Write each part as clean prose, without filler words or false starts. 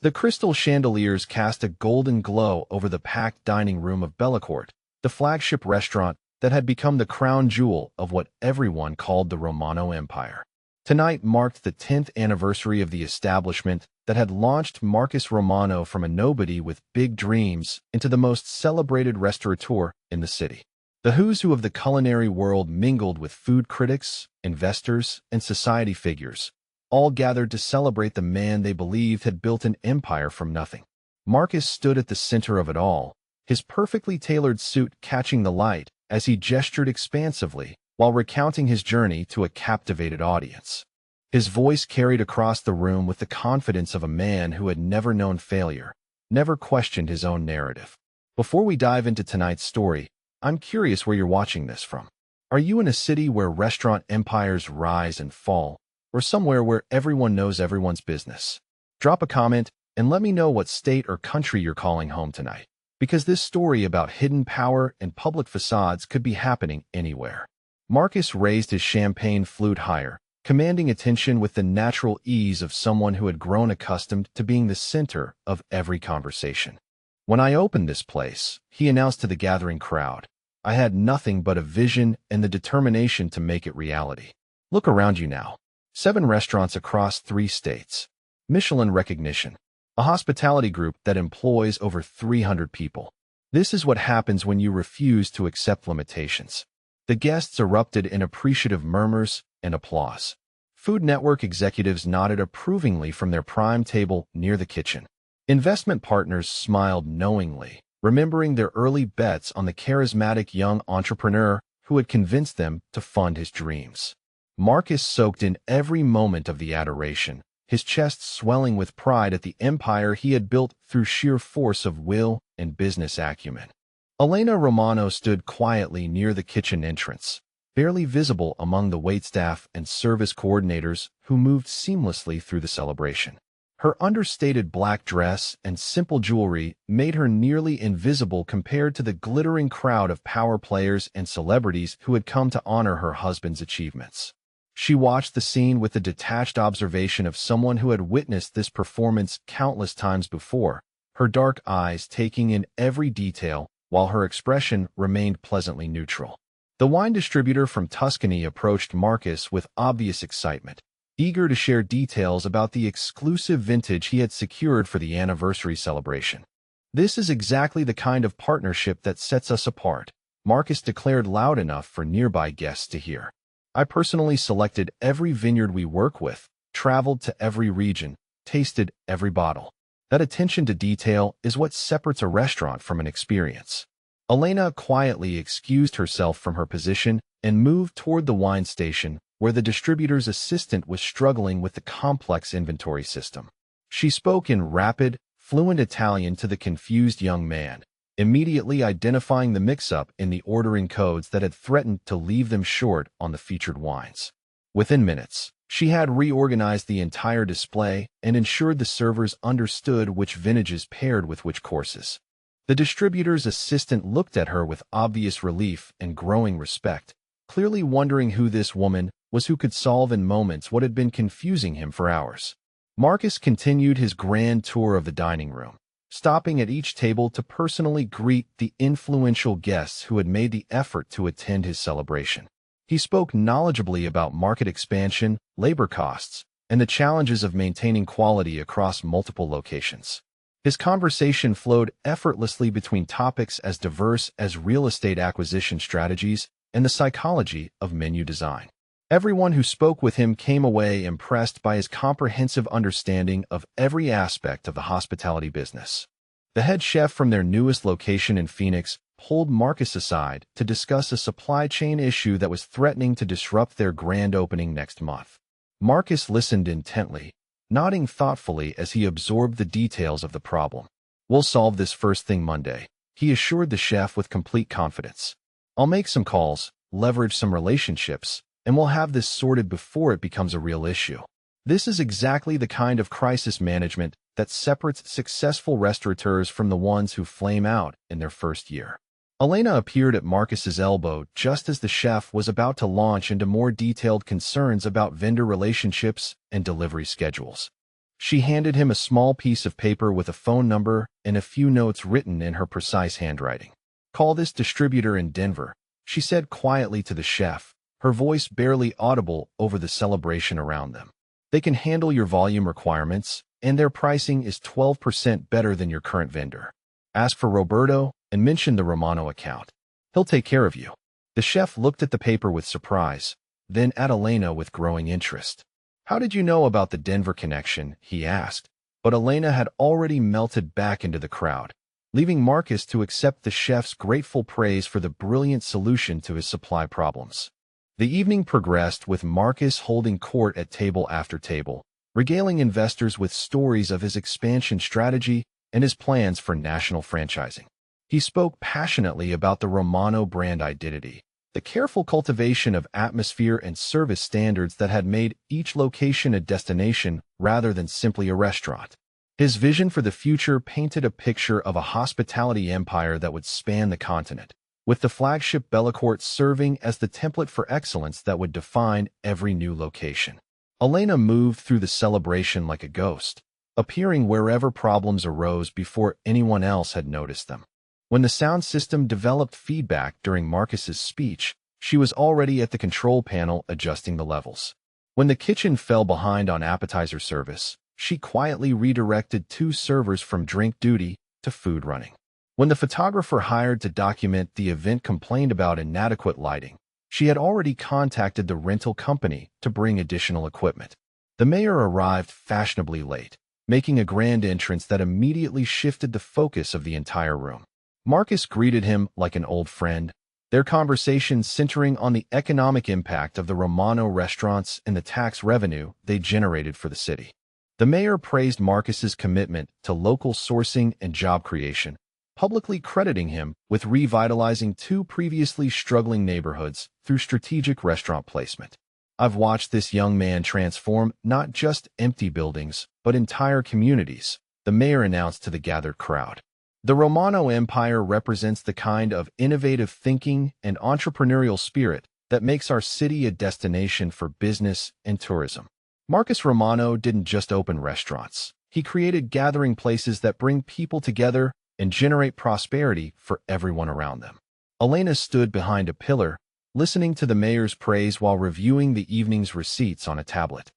The crystal chandeliers cast a golden glow over the packed dining room of Bellacourt, the flagship restaurant that had become the crown jewel of what everyone called the Romano Empire. Tonight marked the 10th anniversary of the establishment that had launched Marcus Romano from a nobody with big dreams into the most celebrated restaurateur in the city. The who's who of the culinary world mingled with food critics, investors, and society figures, all gathered to celebrate the man they believed had built an empire from nothing. Marcus stood at the center of it all, his perfectly tailored suit catching the light as he gestured expansively while recounting his journey to a captivated audience. His voice carried across the room with the confidence of a man who had never known failure, never questioned his own narrative. Before we dive into tonight's story, I'm curious where you're watching this from. Are you in a city where restaurant empires rise and fall, or somewhere where everyone knows everyone's business? Drop a comment and let me know what state or country you're calling home tonight, because this story about hidden power and public facades could be happening anywhere. Marcus raised his champagne flute higher, commanding attention with the natural ease of someone who had grown accustomed to being the center of every conversation. When I opened this place, he announced to the gathering crowd, I had nothing but a vision and the determination to make it reality. Look around you now. 7 restaurants across 3 states. Michelin recognition. A hospitality group that employs over 300 people. This is what happens when you refuse to accept limitations. The guests erupted in appreciative murmurs and applause. Food Network executives nodded approvingly from their prime table near the kitchen. Investment partners smiled knowingly, remembering their early bets on the charismatic young entrepreneur who had convinced them to fund his dreams. Marcus soaked in every moment of the adoration, his chest swelling with pride at the empire he had built through sheer force of will and business acumen. Elena Romano stood quietly near the kitchen entrance, barely visible among the waitstaff and service coordinators who moved seamlessly through the celebration. Her understated black dress and simple jewelry made her nearly invisible compared to the glittering crowd of power players and celebrities who had come to honor her husband's achievements. She watched the scene with the detached observation of someone who had witnessed this performance countless times before, her dark eyes taking in every detail while her expression remained pleasantly neutral. The wine distributor from Tuscany approached Marcus with obvious excitement, eager to share details about the exclusive vintage he had secured for the anniversary celebration. This is exactly the kind of partnership that sets us apart, Marcus declared loud enough for nearby guests to hear. I personally selected every vineyard we work with, traveled to every region, tasted every bottle. That attention to detail is what separates a restaurant from an experience. Elena quietly excused herself from her position and moved toward the wine station, where the distributor's assistant was struggling with the complex inventory system. She spoke in rapid, fluent Italian to the confused young man, immediately identifying the mix-up in the ordering codes that had threatened to leave them short on the featured wines. Within minutes, she had reorganized the entire display and ensured the servers understood which vintages paired with which courses. The distributor's assistant looked at her with obvious relief and growing respect, clearly wondering who this woman was who could solve in moments what had been confusing him for hours. Marcus continued his grand tour of the dining room, stopping at each table to personally greet the influential guests who had made the effort to attend his celebration. He spoke knowledgeably about market expansion, labor costs, and the challenges of maintaining quality across multiple locations. His conversation flowed effortlessly between topics as diverse as real estate acquisition strategies and the psychology of menu design. Everyone who spoke with him came away impressed by his comprehensive understanding of every aspect of the hospitality business. The head chef from their newest location in Phoenix pulled Marcus aside to discuss a supply chain issue that was threatening to disrupt their grand opening next month. Marcus listened intently, nodding thoughtfully as he absorbed the details of the problem. "We'll solve this first thing Monday," he assured the chef with complete confidence. "I'll make some calls, leverage some relationships, and we'll have this sorted before it becomes a real issue." This is exactly the kind of crisis management that separates successful restaurateurs from the ones who flame out in their first year. Elena appeared at Marcus's elbow just as the chef was about to launch into more detailed concerns about vendor relationships and delivery schedules. She handed him a small piece of paper with a phone number and a few notes written in her precise handwriting. "Call this distributor in Denver," she said quietly to the chef, her voice barely audible over the celebration around them. "They can handle your volume requirements, and their pricing is 12% better than your current vendor. Ask for Roberto and mention the Romano account. He'll take care of you." The chef looked at the paper with surprise, then at Elena with growing interest. "How did you know about the Denver connection?" he asked, but Elena had already melted back into the crowd, leaving Marcus to accept the chef's grateful praise for the brilliant solution to his supply problems. The evening progressed with Marcus holding court at table after table, regaling investors with stories of his expansion strategy and his plans for national franchising. He spoke passionately about the Romano brand identity, the careful cultivation of atmosphere and service standards that had made each location a destination rather than simply a restaurant. His vision for the future painted a picture of a hospitality empire that would span the continent, with the flagship Bellecourt serving as the template for excellence that would define every new location. Elena moved through the celebration like a ghost, appearing wherever problems arose before anyone else had noticed them. When the sound system developed feedback during Marcus's speech, she was already at the control panel adjusting the levels. When the kitchen fell behind on appetizer service, she quietly redirected 2 servers from drink duty to food running. When the photographer hired to document the event complained about inadequate lighting, she had already contacted the rental company to bring additional equipment. The mayor arrived fashionably late, making a grand entrance that immediately shifted the focus of the entire room. Marcus greeted him like an old friend, their conversation centering on the economic impact of the Romano restaurants and the tax revenue they generated for the city. The mayor praised Marcus's commitment to local sourcing and job creation, publicly crediting him with revitalizing 2 previously struggling neighborhoods through strategic restaurant placement. "I've watched this young man transform not just empty buildings, but entire communities," the mayor announced to the gathered crowd. The Romano Empire represents the kind of innovative thinking and entrepreneurial spirit that makes our city a destination for business and tourism. Marcus Romano didn't just open restaurants. He created gathering places that bring people together and generate prosperity for everyone around them. Elena stood behind a pillar, listening to the mayor's praise while reviewing the evening's receipts on a tablet.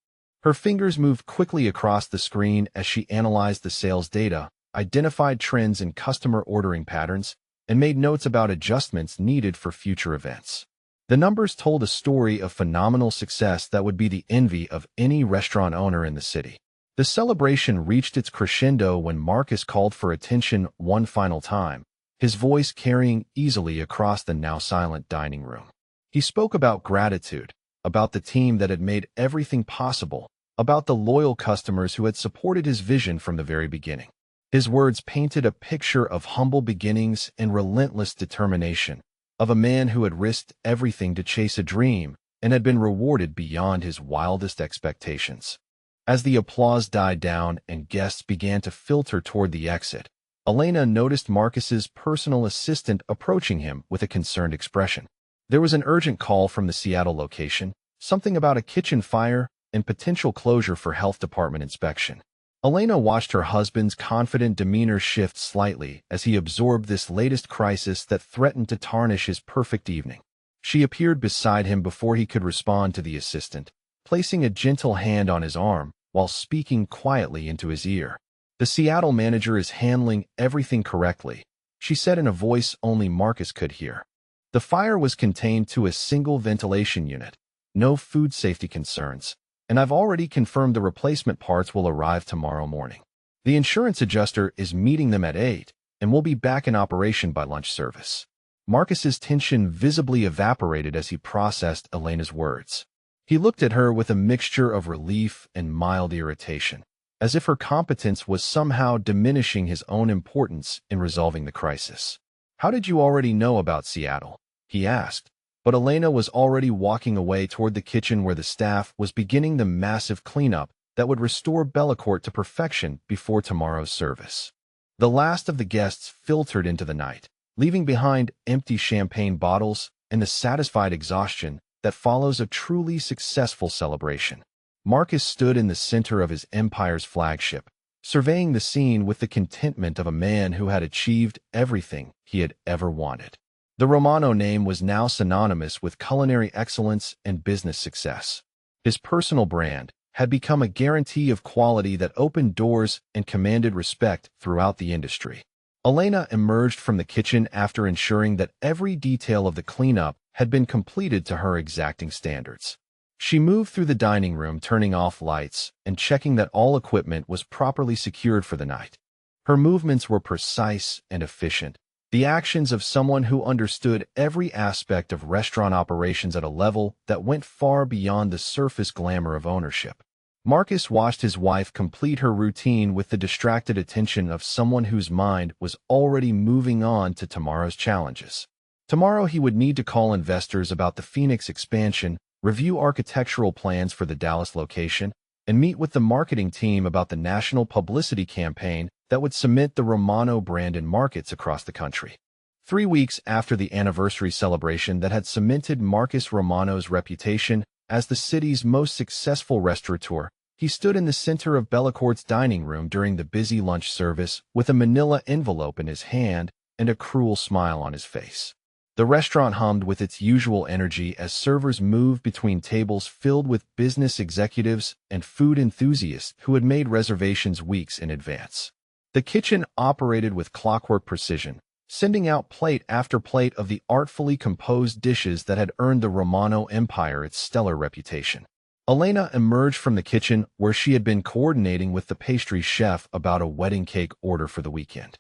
Her fingers moved quickly across the screen as she analyzed the sales data, identified trends in customer ordering patterns, and made notes about adjustments needed for future events. The numbers told a story of phenomenal success that would be the envy of any restaurant owner in the city. The celebration reached its crescendo when Marcus called for attention one final time, his voice carrying easily across the now silent dining room. He spoke about gratitude, about the team that had made everything possible, about the loyal customers who had supported his vision from the very beginning. His words painted a picture of humble beginnings and relentless determination, of a man who had risked everything to chase a dream and had been rewarded beyond his wildest expectations. As the applause died down and guests began to filter toward the exit, Elena noticed Marcus's personal assistant approaching him with a concerned expression. There was an urgent call from the Seattle location, something about a kitchen fire and potential closure for health department inspection. Elena watched her husband's confident demeanor shift slightly as he absorbed this latest crisis that threatened to tarnish his perfect evening. She appeared beside him before he could respond to the assistant, placing a gentle hand on his arm while speaking quietly into his ear. "The Seattle manager is handling everything correctly," she said in a voice only Marcus could hear. The fire was contained to a single ventilation unit, no food safety concerns, and I've already confirmed the replacement parts will arrive tomorrow morning. The insurance adjuster is meeting them at 8 and will be back in operation by lunch service. Marcus's tension visibly evaporated as he processed Elena's words. He looked at her with a mixture of relief and mild irritation, as if her competence was somehow diminishing his own importance in resolving the crisis. "How did you already know about Seattle?" he asked. But Elena was already walking away toward the kitchen where the staff was beginning the massive cleanup that would restore Bellecourt to perfection before tomorrow's service. The last of the guests filtered into the night, leaving behind empty champagne bottles and the satisfied exhaustion that follows a truly successful celebration. Marcus stood in the center of his empire's flagship, surveying the scene with the contentment of a man who had achieved everything he had ever wanted. The Romano name was now synonymous with culinary excellence and business success. His personal brand had become a guarantee of quality that opened doors and commanded respect throughout the industry. Elena emerged from the kitchen after ensuring that every detail of the cleanup had been completed to her exacting standards. She moved through the dining room, turning off lights and checking that all equipment was properly secured for the night. Her movements were precise and efficient, the actions of someone who understood every aspect of restaurant operations at a level that went far beyond the surface glamour of ownership. Marcus watched his wife complete her routine with the distracted attention of someone whose mind was already moving on to tomorrow's challenges. Tomorrow he would need to call investors about the Phoenix expansion, review architectural plans for the Dallas location, and meet with the marketing team about the national publicity campaign that would cement the Romano brand in markets across the country. 3 weeks after the anniversary celebration that had cemented Marcus Romano's reputation as the city's most successful restaurateur, he stood in the center of Bellecourt's dining room during the busy lunch service with a manila envelope in his hand and a cruel smile on his face. The restaurant hummed with its usual energy as servers moved between tables filled with business executives and food enthusiasts who had made reservations weeks in advance. The kitchen operated with clockwork precision, sending out plate after plate of the artfully composed dishes that had earned the Romano Empire its stellar reputation. Elena emerged from the kitchen where she had been coordinating with the pastry chef about a wedding cake order for the weekend.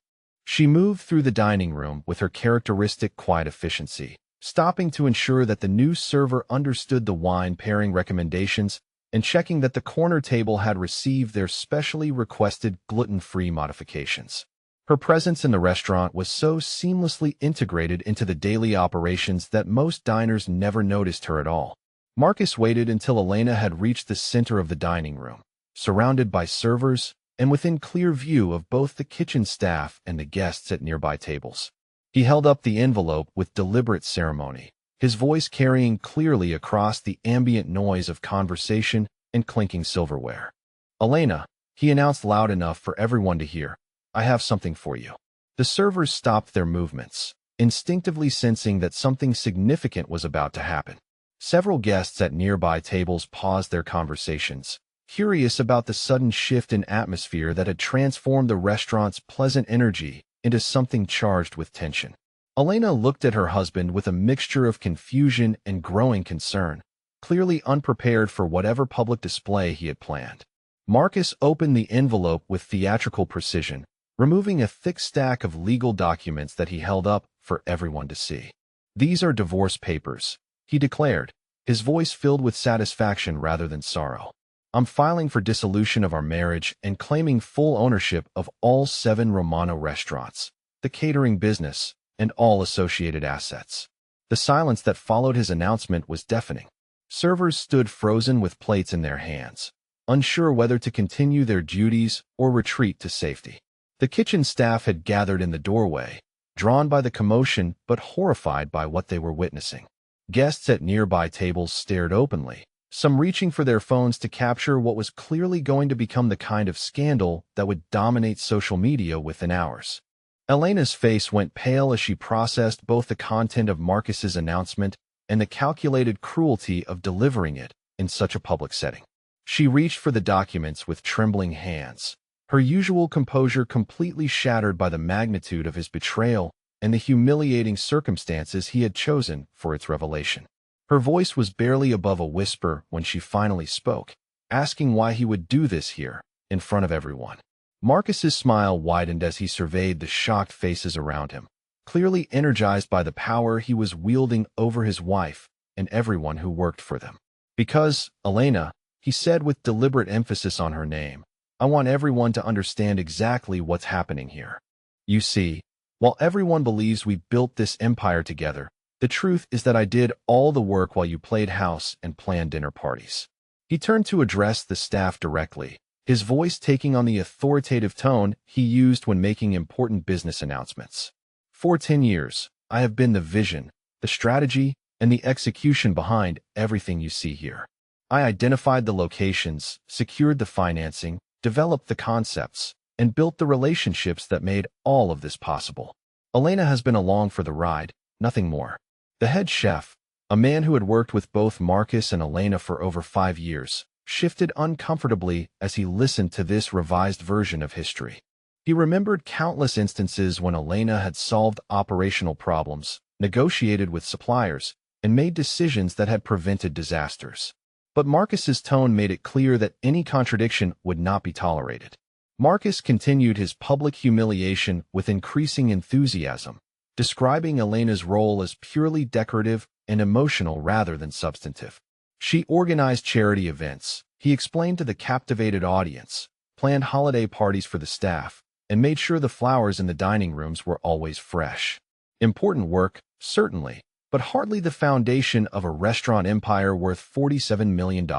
She moved through the dining room with her characteristic quiet efficiency, stopping to ensure that the new server understood the wine pairing recommendations and checking that the corner table had received their specially requested gluten-free modifications. Her presence in the restaurant was so seamlessly integrated into the daily operations that most diners never noticed her at all. Marcus waited until Elena had reached the center of the dining room, surrounded by servers and within clear view of both the kitchen staff and the guests at nearby tables. He held up the envelope with deliberate ceremony, his voice carrying clearly across the ambient noise of conversation and clinking silverware. "Elena," he announced loud enough for everyone to hear, "I have something for you." The servers stopped their movements, instinctively sensing that something significant was about to happen. Several guests at nearby tables paused their conversations, curious about the sudden shift in atmosphere that had transformed the restaurant's pleasant energy into something charged with tension. Elena looked at her husband with a mixture of confusion and growing concern, clearly unprepared for whatever public display he had planned. Marcus opened the envelope with theatrical precision, removing a thick stack of legal documents that he held up for everyone to see. "These are divorce papers," he declared, his voice filled with satisfaction rather than sorrow. "I'm filing for dissolution of our marriage and claiming full ownership of all 7 Romano restaurants, the catering business, and all associated assets." The silence that followed his announcement was deafening. Servers stood frozen with plates in their hands, unsure whether to continue their duties or retreat to safety. The kitchen staff had gathered in the doorway, drawn by the commotion but horrified by what they were witnessing. Guests at nearby tables stared openly, some reaching for their phones to capture what was clearly going to become the kind of scandal that would dominate social media within hours. Elena's face went pale as she processed both the content of Marcus's announcement and the calculated cruelty of delivering it in such a public setting. She reached for the documents with trembling hands, her usual composure completely shattered by the magnitude of his betrayal and the humiliating circumstances he had chosen for its revelation. Her voice was barely above a whisper when she finally spoke, asking why he would do this here, in front of everyone. Marcus's smile widened as he surveyed the shocked faces around him, clearly energized by the power he was wielding over his wife and everyone who worked for them. "Because, Elena," he said with deliberate emphasis on her name, "I want everyone to understand exactly what's happening here. You see, while everyone believes we built this empire together, the truth is that I did all the work while you played house and planned dinner parties." He turned to address the staff directly, his voice taking on the authoritative tone he used when making important business announcements. "For 10 years, I have been the vision, the strategy, and the execution behind everything you see here. I identified the locations, secured the financing, developed the concepts, and built the relationships that made all of this possible. Elena has been along for the ride, nothing more. The head chef, a man who had worked with both Marcus and Elena for over 5 years, shifted uncomfortably as he listened to this revised version of history. He remembered countless instances when Elena had solved operational problems, negotiated with suppliers, and made decisions that had prevented disasters. But Marcus's tone made it clear that any contradiction would not be tolerated. Marcus continued his public humiliation with increasing enthusiasm, describing Elena's role as purely decorative and emotional rather than substantive. She organized charity events, he explained to the captivated audience, planned holiday parties for the staff, and made sure the flowers in the dining rooms were always fresh. Important work, certainly, but hardly the foundation of a restaurant empire worth $47 million.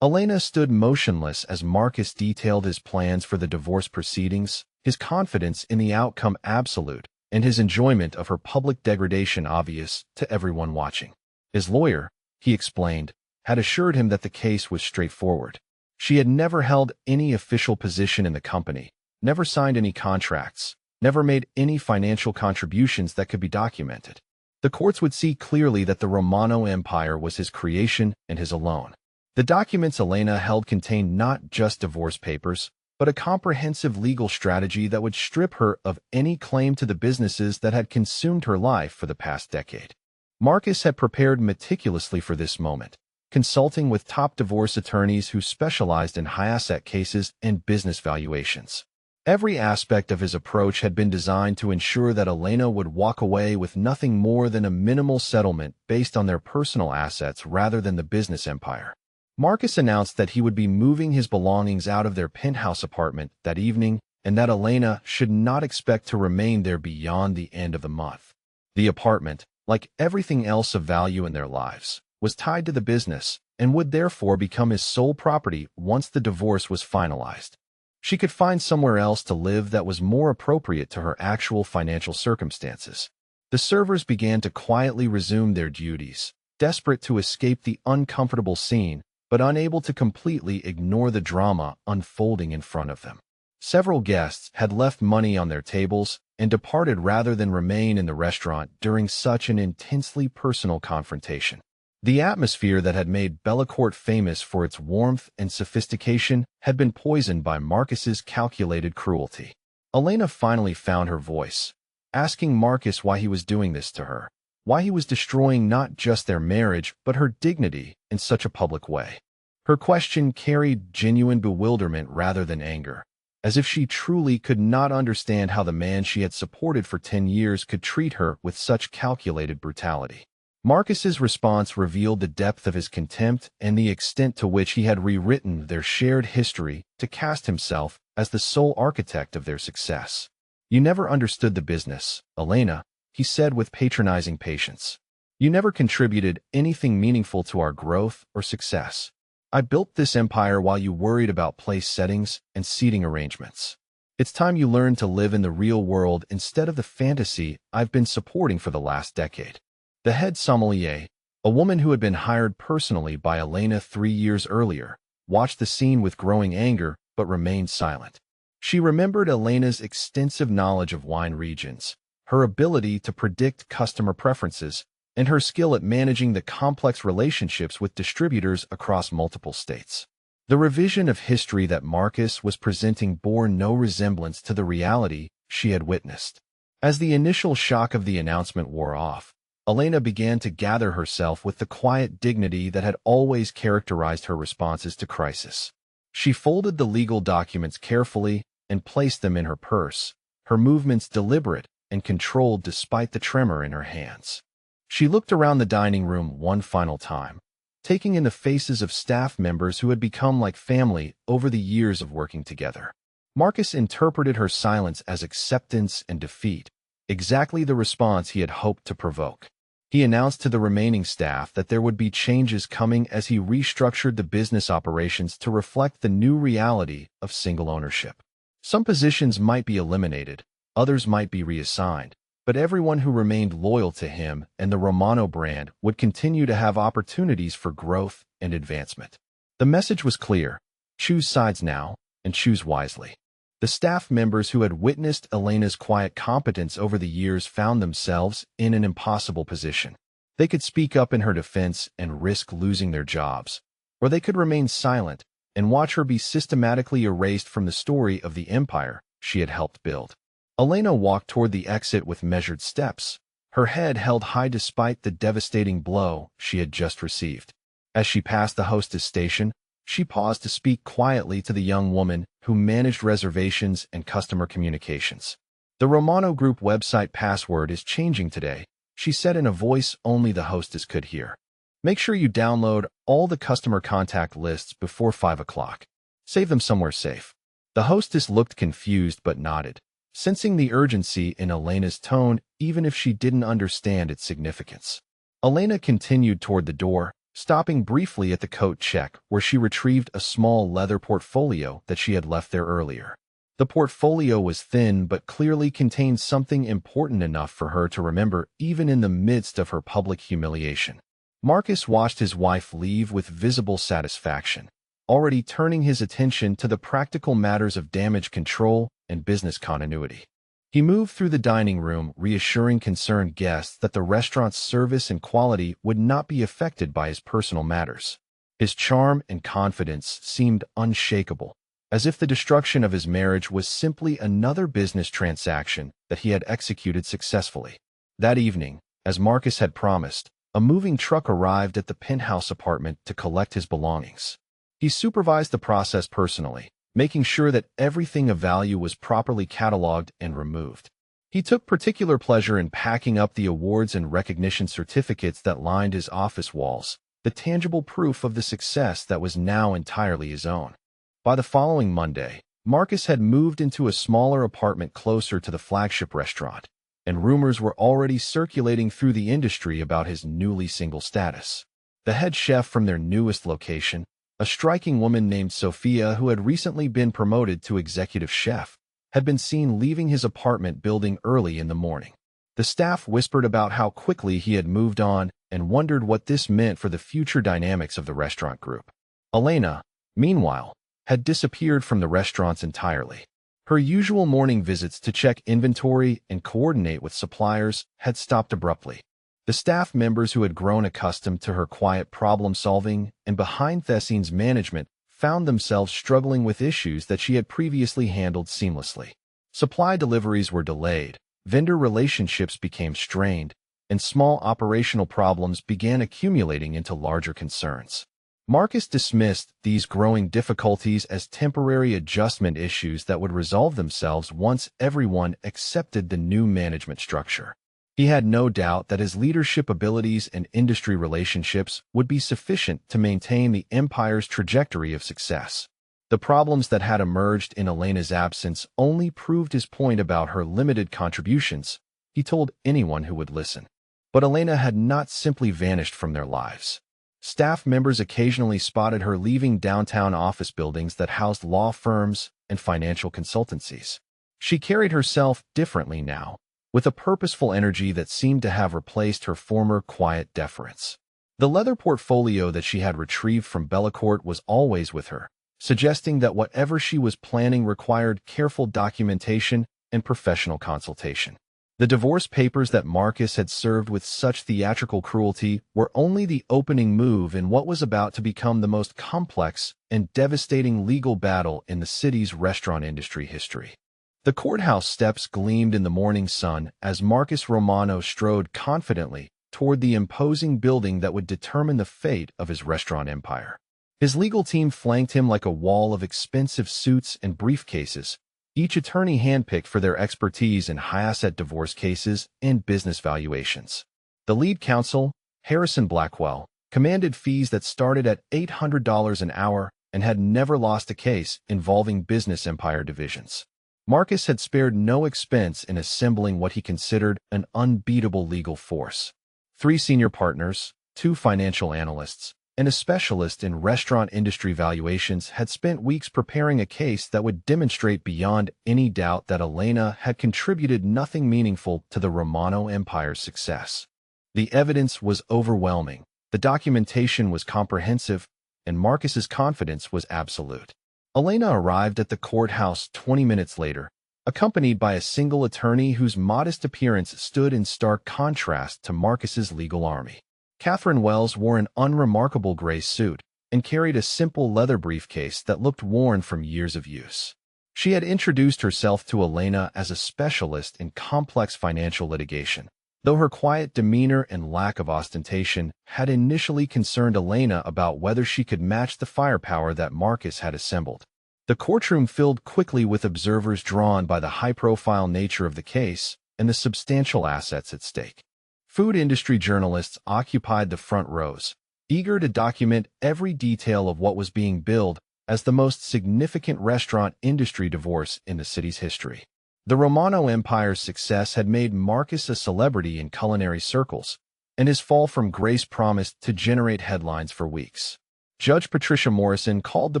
Elena stood motionless as Marcus detailed his plans for the divorce proceedings, his confidence in the outcome absolute, and his enjoyment of her public degradation obvious to everyone watching. His lawyer, he explained, had assured him that the case was straightforward. She had never held any official position in the company, never signed any contracts, never made any financial contributions that could be documented. The courts would see clearly that the Romano Empire was his creation and his alone. The documents Elena held contained not just divorce papers, but a comprehensive legal strategy that would strip her of any claim to the businesses that had consumed her life for the past decade. Marcus had prepared meticulously for this moment, consulting with top divorce attorneys who specialized in high-asset cases and business valuations. Every aspect of his approach had been designed to ensure that Elena would walk away with nothing more than a minimal settlement based on their personal assets rather than the business empire. Marcus announced that he would be moving his belongings out of their penthouse apartment that evening and that Elena should not expect to remain there beyond the end of the month. The apartment, like everything else of value in their lives, was tied to the business and would therefore become his sole property once the divorce was finalized. She could find somewhere else to live that was more appropriate to her actual financial circumstances. The servers began to quietly resume their duties, desperate to escape the uncomfortable scene, but unable to completely ignore the drama unfolding in front of them. Several guests had left money on their tables and departed rather than remain in the restaurant during such an intensely personal confrontation. The atmosphere that had made Bellecourt famous for its warmth and sophistication had been poisoned by Marcus's calculated cruelty. Elena finally found her voice, asking Marcus why he was doing this to her, why he was destroying not just their marriage but her dignity in such a public way. Her question carried genuine bewilderment rather than anger, as if she truly could not understand how the man she had supported for 10 years could treat her with such calculated brutality. Marcus's response revealed the depth of his contempt and the extent to which he had rewritten their shared history to cast himself as the sole architect of their success. "You never understood the business, Elena," he said with patronizing patience. "You never contributed anything meaningful to our growth or success. I built this empire while you worried about place settings and seating arrangements. It's time you learned to live in the real world instead of the fantasy I've been supporting for the last decade." The head sommelier, a woman who had been hired personally by Elena 3 years earlier, watched the scene with growing anger but remained silent. She remembered Elena's extensive knowledge of wine regions, her ability to predict customer preferences, and her skill at managing the complex relationships with distributors across multiple states. The revision of history that Marcus was presenting bore no resemblance to the reality she had witnessed. As the initial shock of the announcement wore off, Elena began to gather herself with the quiet dignity that had always characterized her responses to crisis. She folded the legal documents carefully and placed them in her purse, her movements deliberate and controlled despite the tremor in her hands. She looked around the dining room one final time, taking in the faces of staff members who had become like family over the years of working together. Marcus interpreted her silence as acceptance and defeat, exactly the response he had hoped to provoke. He announced to the remaining staff that there would be changes coming as he restructured the business operations to reflect the new reality of single ownership. Some positions might be eliminated, others might be reassigned, but everyone who remained loyal to him and the Romano brand would continue to have opportunities for growth and advancement. The message was clear: choose sides now, and choose wisely. The staff members who had witnessed Elena's quiet competence over the years found themselves in an impossible position. They could speak up in her defense and risk losing their jobs, or they could remain silent and watch her be systematically erased from the story of the empire she had helped build. Elena walked toward the exit with measured steps, her head held high despite the devastating blow she had just received. As she passed the hostess station, she paused to speak quietly to the young woman who managed reservations and customer communications. "The Romano Group website password is changing today," she said in a voice only the hostess could hear. "Make sure you download all the customer contact lists before 5 o'clock. Save them somewhere safe." The hostess looked confused but nodded, sensing the urgency in Elena's tone even if she didn't understand its significance. Elena continued toward the door, stopping briefly at the coat check where she retrieved a small leather portfolio that she had left there earlier. The portfolio was thin but clearly contained something important enough for her to remember even in the midst of her public humiliation. Marcus watched his wife leave with visible satisfaction, already turning his attention to the practical matters of damage control and business continuity. He moved through the dining room, reassuring concerned guests that the restaurant's service and quality would not be affected by his personal matters. His charm and confidence seemed unshakable, as if the destruction of his marriage was simply another business transaction that he had executed successfully. That evening, as Marcus had promised, a moving truck arrived at the penthouse apartment to collect his belongings. He supervised the process personally, making sure that everything of value was properly cataloged and removed. He took particular pleasure in packing up the awards and recognition certificates that lined his office walls, the tangible proof of the success that was now entirely his own. By the following Monday, Marcus had moved into a smaller apartment closer to the flagship restaurant, and rumors were already circulating through the industry about his newly single status. The head chef from their newest location, a striking woman named Sophia who had recently been promoted to executive chef, had been seen leaving his apartment building early in the morning. The staff whispered about how quickly he had moved on and wondered what this meant for the future dynamics of the restaurant group. Elena, meanwhile, had disappeared from the restaurants entirely. Her usual morning visits to check inventory and coordinate with suppliers had stopped abruptly. The staff members who had grown accustomed to her quiet problem-solving and behind-the-scenes management found themselves struggling with issues that she had previously handled seamlessly. Supply deliveries were delayed, vendor relationships became strained, and small operational problems began accumulating into larger concerns. Marcus dismissed these growing difficulties as temporary adjustment issues that would resolve themselves once everyone accepted the new management structure. He had no doubt that his leadership abilities and industry relationships would be sufficient to maintain the empire's trajectory of success. The problems that had emerged in Elena's absence only proved his point about her limited contributions, he told anyone who would listen. But Elena had not simply vanished from their lives. Staff members occasionally spotted her leaving downtown office buildings that housed law firms and financial consultancies. She carried herself differently now, with a purposeful energy that seemed to have replaced her former quiet deference. The leather portfolio that she had retrieved from Bellecourt was always with her, suggesting that whatever she was planning required careful documentation and professional consultation. The divorce papers that Marcus had served with such theatrical cruelty were only the opening move in what was about to become the most complex and devastating legal battle in the city's restaurant industry history. The courthouse steps gleamed in the morning sun as Marcus Romano strode confidently toward the imposing building that would determine the fate of his restaurant empire. His legal team flanked him like a wall of expensive suits and briefcases, each attorney handpicked for their expertise in high-asset divorce cases and business valuations. The lead counsel, Harrison Blackwell, commanded fees that started at $800 an hour and had never lost a case involving business empire divisions. Marcus had spared no expense in assembling what he considered an unbeatable legal force. 3 senior partners, 2 financial analysts, and a specialist in restaurant industry valuations, had spent weeks preparing a case that would demonstrate beyond any doubt that Elena had contributed nothing meaningful to the Romano Empire's success. The evidence was overwhelming, the documentation was comprehensive, and Marcus's confidence was absolute. Elena arrived at the courthouse 20 minutes later, accompanied by a single attorney whose modest appearance stood in stark contrast to Marcus's legal army. Catherine Wells wore an unremarkable gray suit and carried a simple leather briefcase that looked worn from years of use. She had introduced herself to Elena as a specialist in complex financial litigation, though her quiet demeanor and lack of ostentation had initially concerned Elena about whether she could match the firepower that Marcus had assembled. The courtroom filled quickly with observers drawn by the high-profile nature of the case and the substantial assets at stake. Food industry journalists occupied the front rows, eager to document every detail of what was being billed as the most significant restaurant industry divorce in the city's history. The Romano Empire's success had made Marcus a celebrity in culinary circles, and his fall from grace promised to generate headlines for weeks. Judge Patricia Morrison called the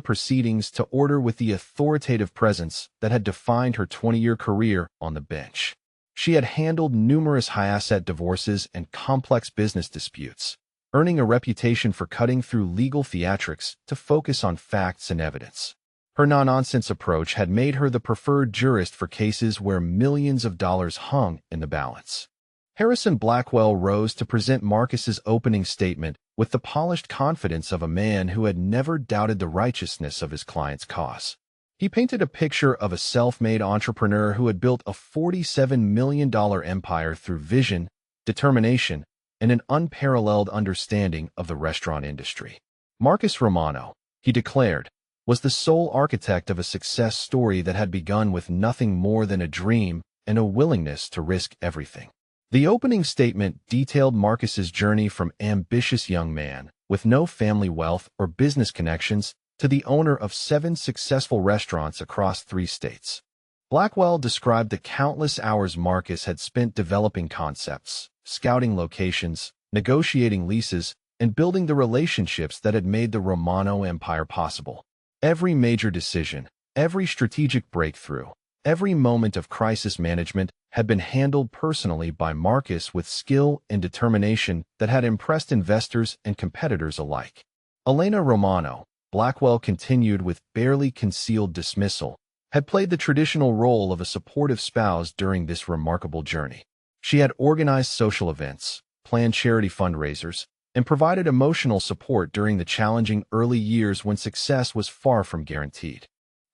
proceedings to order with the authoritative presence that had defined her 20-year career on the bench. She had handled numerous high-asset divorces and complex business disputes, earning a reputation for cutting through legal theatrics to focus on facts and evidence. Her no-nonsense approach had made her the preferred jurist for cases where millions of dollars hung in the balance. Harrison Blackwell rose to present Marcus's opening statement with the polished confidence of a man who had never doubted the righteousness of his client's cause. He painted a picture of a self-made entrepreneur who had built a $47 million empire through vision, determination, and an unparalleled understanding of the restaurant industry. Marcus Romano, he declared, was the sole architect of a success story that had begun with nothing more than a dream and a willingness to risk everything. The opening statement detailed Marcus's journey from ambitious young man with no family wealth or business connections to the owner of 7 successful restaurants across 3 states. Blackwell described the countless hours Marcus had spent developing concepts, scouting locations, negotiating leases, and building the relationships that had made the Romano Empire possible. Every major decision, every strategic breakthrough, every moment of crisis management had been handled personally by Marcus with skill and determination that had impressed investors and competitors alike. Elena Romano, Blackwell continued with barely concealed dismissal, had played the traditional role of a supportive spouse during this remarkable journey. She had organized social events, planned charity fundraisers, and provided emotional support during the challenging early years when success was far from guaranteed.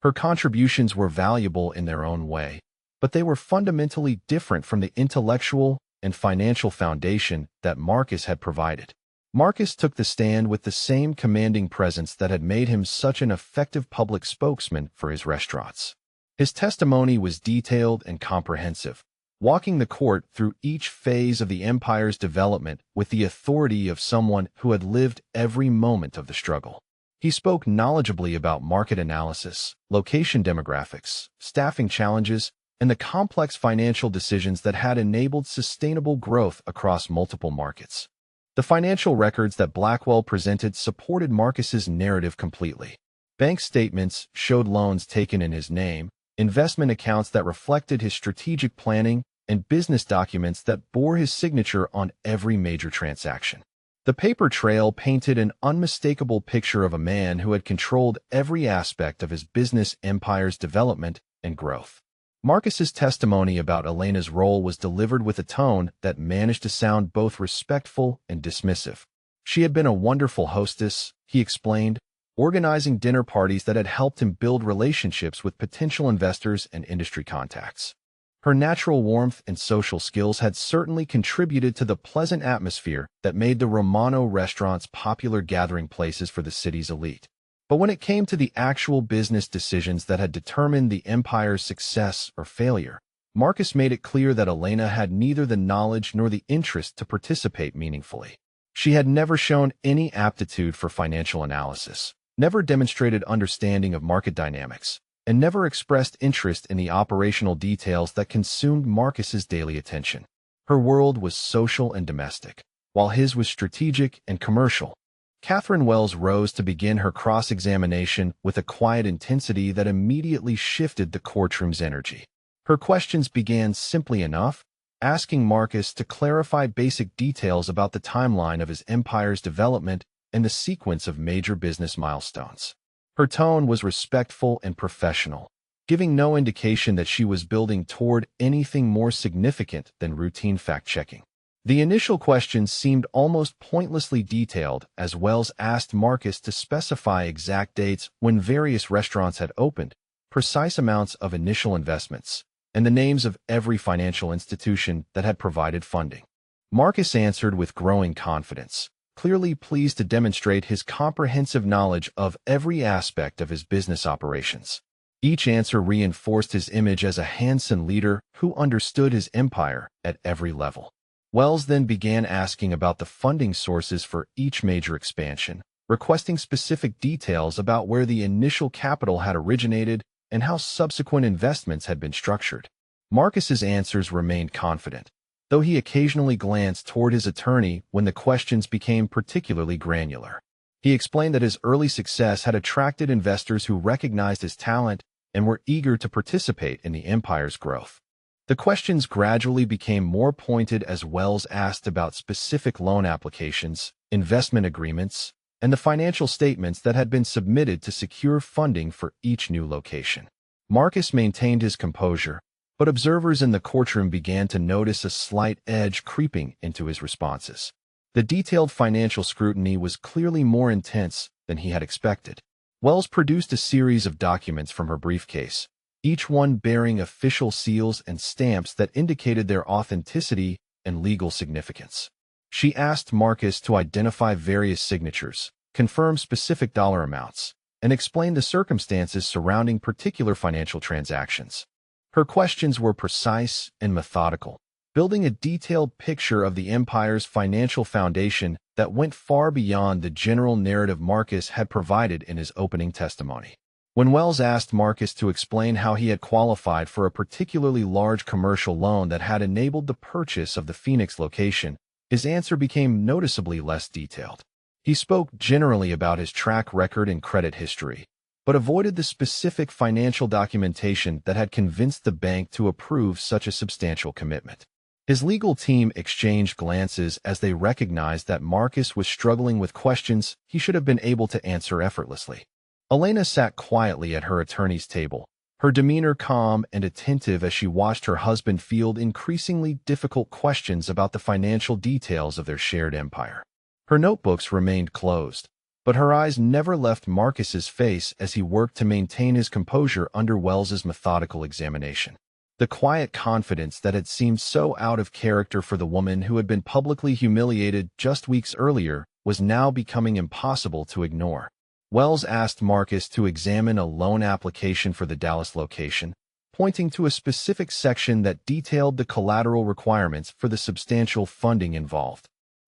Her contributions were valuable in their own way, but they were fundamentally different from the intellectual and financial foundation that Marcus had provided. Marcus took the stand with the same commanding presence that had made him such an effective public spokesman for his restaurants. His testimony was detailed and comprehensive, walking the court through each phase of the empire's development with the authority of someone who had lived every moment of the struggle. He spoke knowledgeably about market analysis, location demographics, staffing challenges, and the complex financial decisions that had enabled sustainable growth across multiple markets. The financial records that Blackwell presented supported Marcus's narrative completely. Bank statements showed loans taken in his name, investment accounts that reflected his strategic planning, and business documents that bore his signature on every major transaction. The paper trail painted an unmistakable picture of a man who had controlled every aspect of his business empire's development and growth. Marcus's testimony about Elena's role was delivered with a tone that managed to sound both respectful and dismissive. She had been a wonderful hostess, he explained, organizing dinner parties that had helped him build relationships with potential investors and industry contacts. Her natural warmth and social skills had certainly contributed to the pleasant atmosphere that made the Romano restaurants popular gathering places for the city's elite. But when it came to the actual business decisions that had determined the empire's success or failure, Marcus made it clear that Elena had neither the knowledge nor the interest to participate meaningfully. She had never shown any aptitude for financial analysis, never demonstrated understanding of market dynamics, and never expressed interest in the operational details that consumed Marcus's daily attention. Her world was social and domestic, while his was strategic and commercial. Catherine Wells rose to begin her cross-examination with a quiet intensity that immediately shifted the courtroom's energy. Her questions began simply enough, asking Marcus to clarify basic details about the timeline of his empire's development and the sequence of major business milestones. Her tone was respectful and professional, giving no indication that she was building toward anything more significant than routine fact-checking. The initial questions seemed almost pointlessly detailed as Wells asked Marcus to specify exact dates when various restaurants had opened, precise amounts of initial investments, and the names of every financial institution that had provided funding. Marcus answered with growing confidence, clearly pleased to demonstrate his comprehensive knowledge of every aspect of his business operations. Each answer reinforced his image as a handsome leader who understood his empire at every level. Wells then began asking about the funding sources for each major expansion, requesting specific details about where the initial capital had originated and how subsequent investments had been structured. Marcus's answers remained confident, though he occasionally glanced toward his attorney when the questions became particularly granular. He explained that his early success had attracted investors who recognized his talent and were eager to participate in the empire's growth. The questions gradually became more pointed as Wells asked about specific loan applications, investment agreements, and the financial statements that had been submitted to secure funding for each new location. Marcus maintained his composure, but observers in the courtroom began to notice a slight edge creeping into his responses. The detailed financial scrutiny was clearly more intense than he had expected. Wells produced a series of documents from her briefcase, each one bearing official seals and stamps that indicated their authenticity and legal significance. She asked Marcus to identify various signatures, confirm specific dollar amounts, and explain the circumstances surrounding particular financial transactions. Her questions were precise and methodical, building a detailed picture of the empire's financial foundation that went far beyond the general narrative Marcus had provided in his opening testimony. When Wells asked Marcus to explain how he had qualified for a particularly large commercial loan that had enabled the purchase of the Phoenix location, his answer became noticeably less detailed. He spoke generally about his track record and credit history, but avoided the specific financial documentation that had convinced the bank to approve such a substantial commitment. His legal team exchanged glances as they recognized that Marcus was struggling with questions he should have been able to answer effortlessly. Elena sat quietly at her attorney's table, her demeanor calm and attentive as she watched her husband field increasingly difficult questions about the financial details of their shared empire. Her notebooks remained closed, but her eyes never left Marcus's face as he worked to maintain his composure under Wells's methodical examination. The quiet confidence that had seemed so out of character for the woman who had been publicly humiliated just weeks earlier was now becoming impossible to ignore. Wells asked Marcus to examine a loan application for the Dallas location, pointing to a specific section that detailed the collateral requirements for the substantial funding involved.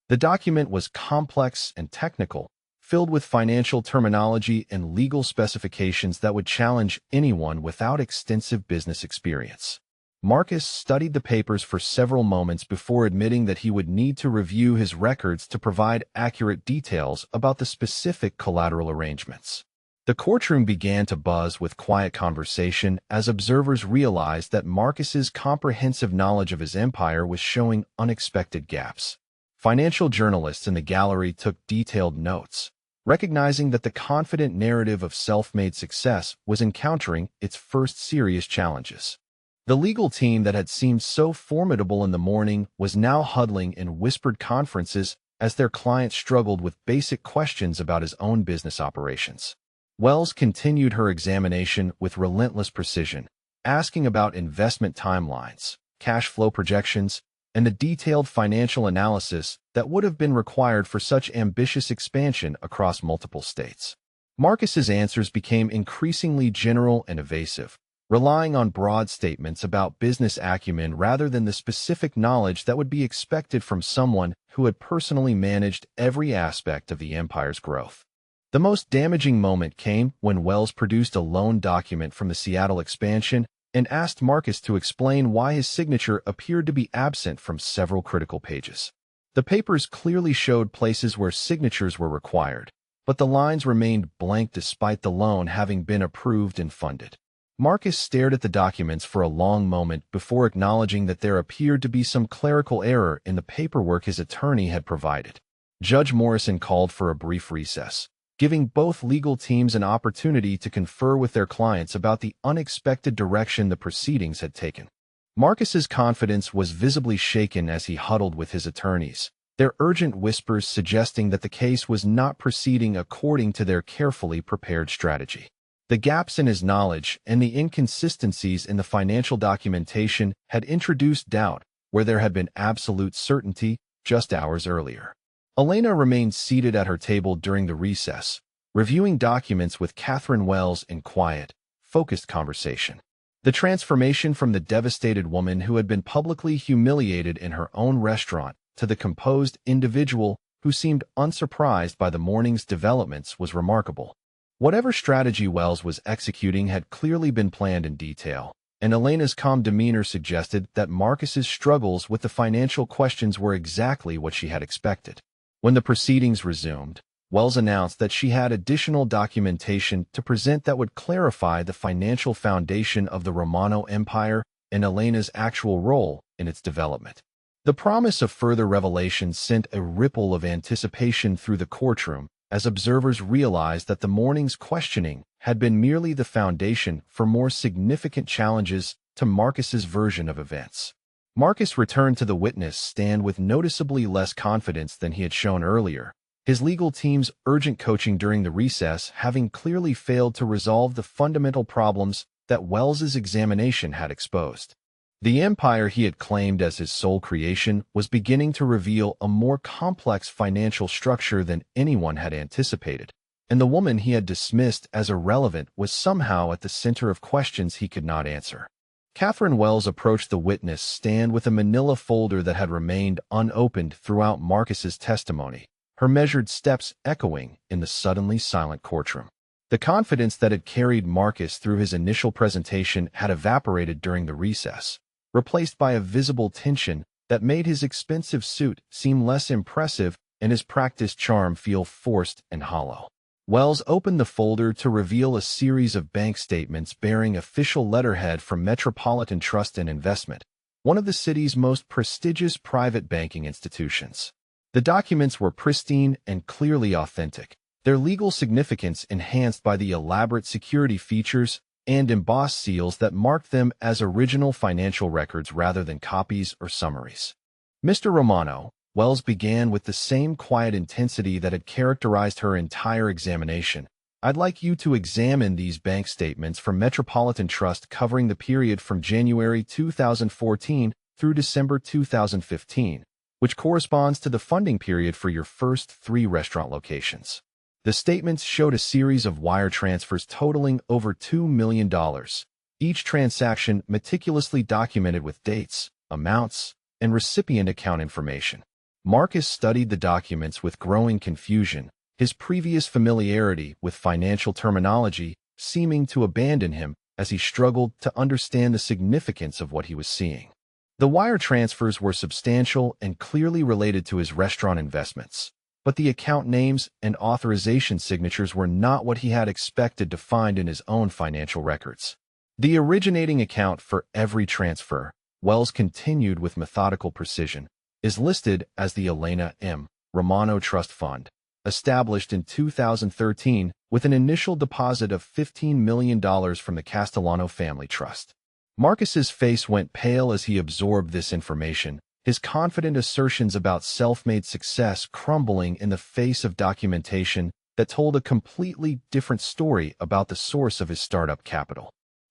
The document was complex and technical, filled with financial terminology and legal specifications that would challenge anyone without extensive business experience. Marcus studied the papers for several moments before admitting that he would need to review his records to provide accurate details about the specific collateral arrangements. The courtroom began to buzz with quiet conversation as observers realized that Marcus's comprehensive knowledge of his empire was showing unexpected gaps. Financial journalists in the gallery took detailed notes, recognizing that the confident narrative of self-made success was encountering its first serious challenges. The legal team that had seemed so formidable in the morning was now huddling in whispered conferences as their client struggled with basic questions about his own business operations. Wells continued her examination with relentless precision, asking about investment timelines, cash flow projections, and the detailed financial analysis that would have been required for such ambitious expansion across multiple states. Marcus's answers became increasingly general and evasive, relying on broad statements about business acumen rather than the specific knowledge that would be expected from someone who had personally managed every aspect of the empire's growth. The most damaging moment came when Wells produced a loan document from the Seattle expansion and asked Marcus to explain why his signature appeared to be absent from several critical pages. The papers clearly showed places where signatures were required, but the lines remained blank despite the loan having been approved and funded. Marcus stared at the documents for a long moment before acknowledging that there appeared to be some clerical error in the paperwork his attorney had provided. Judge Morrison called for a brief recess, giving both legal teams an opportunity to confer with their clients about the unexpected direction the proceedings had taken. Marcus's confidence was visibly shaken as he huddled with his attorneys, their urgent whispers suggesting that the case was not proceeding according to their carefully prepared strategy. The gaps in his knowledge and the inconsistencies in the financial documentation had introduced doubt where there had been absolute certainty just hours earlier. Elena remained seated at her table during the recess, reviewing documents with Catherine Wells in quiet, focused conversation. The transformation from the devastated woman who had been publicly humiliated in her own restaurant to the composed individual who seemed unsurprised by the morning's developments was remarkable. Whatever strategy Wells was executing had clearly been planned in detail, and Elena's calm demeanor suggested that Marcus's struggles with the financial questions were exactly what she had expected. When the proceedings resumed, Wells announced that she had additional documentation to present that would clarify the financial foundation of the Romano Empire and Elena's actual role in its development. The promise of further revelations sent a ripple of anticipation through the courtroom as observers realized that the morning's questioning had been merely the foundation for more significant challenges to Marcus's version of events. Marcus returned to the witness stand with noticeably less confidence than he had shown earlier, his legal team's urgent coaching during the recess having clearly failed to resolve the fundamental problems that Wells's examination had exposed. The empire he had claimed as his sole creation was beginning to reveal a more complex financial structure than anyone had anticipated, and the woman he had dismissed as irrelevant was somehow at the center of questions he could not answer. Catherine Wells approached the witness stand with a manila folder that had remained unopened throughout Marcus's testimony, her measured steps echoing in the suddenly silent courtroom. The confidence that had carried Marcus through his initial presentation had evaporated during the recess, replaced by a visible tension that made his expensive suit seem less impressive and his practiced charm feel forced and hollow. Wells opened the folder to reveal a series of bank statements bearing official letterhead from Metropolitan Trust and Investment, one of the city's most prestigious private banking institutions. The documents were pristine and clearly authentic, their legal significance enhanced by the elaborate security features and embossed seals that marked them as original financial records rather than copies or summaries. Mr. Romano, Wells began with the same quiet intensity that had characterized her entire examination. I'd like you to examine these bank statements from Metropolitan Trust covering the period from January 2014 through December 2015, which corresponds to the funding period for your first 3 restaurant locations. The statements showed a series of wire transfers totaling over $2 million, each transaction meticulously documented with dates, amounts, and recipient account information. Marcus studied the documents with growing confusion, his previous familiarity with financial terminology seeming to abandon him as he struggled to understand the significance of what he was seeing. The wire transfers were substantial and clearly related to his restaurant investments, but the account names and authorization signatures were not what he had expected to find in his own financial records. The originating account for every transfer, Wells continued with methodical precision, is listed as the Elena M. Romano Trust Fund, established in 2013 with an initial deposit of $15 million from the Castellano Family Trust. Marcus's face went pale as he absorbed this information, his confident assertions about self-made success crumbling in the face of documentation that told a completely different story about the source of his startup capital.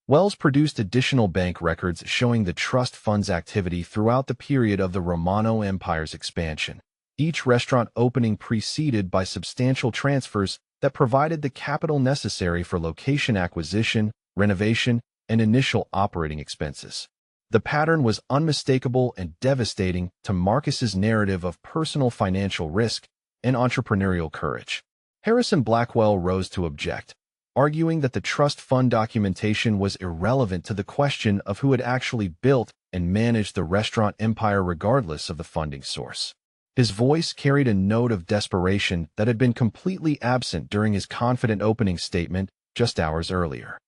Wells produced additional bank records showing the trust fund's activity throughout the period of the Romano Empire's expansion, each restaurant opening preceded by substantial transfers that provided the capital necessary for location acquisition, renovation, and initial operating expenses. The pattern was unmistakable and devastating to Marcus's narrative of personal financial risk and entrepreneurial courage. Harrison Blackwell rose to object, arguing that the trust fund documentation was irrelevant to the question of who had actually built and managed the restaurant empire regardless of the funding source. His voice carried a note of desperation that had been completely absent during his confident opening statement just hours earlier.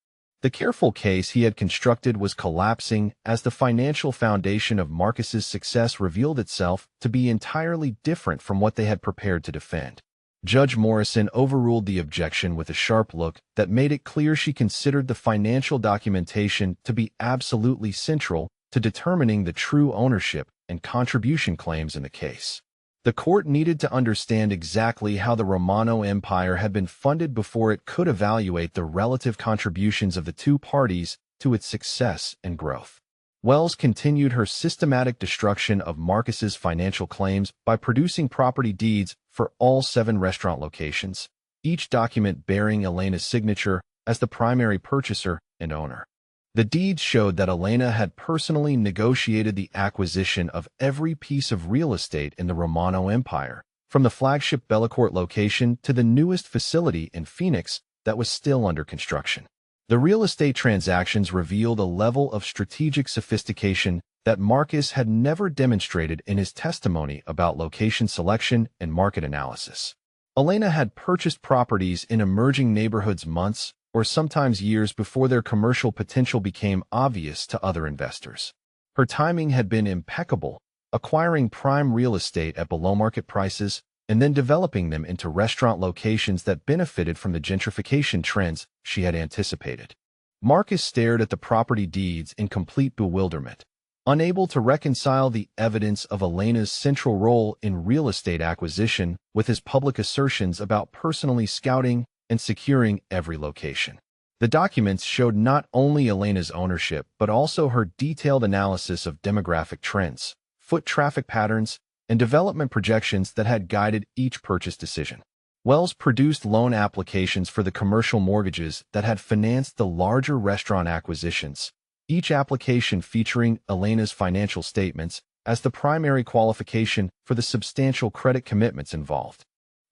The careful case he had constructed was collapsing as the financial foundation of Marcus's success revealed itself to be entirely different from what they had prepared to defend. Judge Morrison overruled the objection with a sharp look that made it clear she considered the financial documentation to be absolutely central to determining the true ownership and contribution claims in the case. The court needed to understand exactly how the Romano Empire had been funded before it could evaluate the relative contributions of the two parties to its success and growth. Wells continued her systematic destruction of Marcus's financial claims by producing property deeds for all 7 restaurant locations, each document bearing Elena's signature as the primary purchaser and owner. The deeds showed that Elena had personally negotiated the acquisition of every piece of real estate in the Romano Empire, from the flagship Bellecourt location to the newest facility in Phoenix that was still under construction. The real estate transactions revealed a level of strategic sophistication that Marcus had never demonstrated in his testimony about location selection and market analysis. Elena had purchased properties in emerging neighborhoods months or sometimes years before their commercial potential became obvious to other investors. Her timing had been impeccable, acquiring prime real estate at below-market prices and then developing them into restaurant locations that benefited from the gentrification trends she had anticipated. Marcus stared at the property deeds in complete bewilderment, unable to reconcile the evidence of Elena's central role in real estate acquisition with his public assertions about personally scouting and securing every location. The documents showed not only Elena's ownership, but also her detailed analysis of demographic trends, foot traffic patterns, and development projections that had guided each purchase decision. Wells produced loan applications for the commercial mortgages that had financed the larger restaurant acquisitions, each application featuring Elena's financial statements as the primary qualification for the substantial credit commitments involved.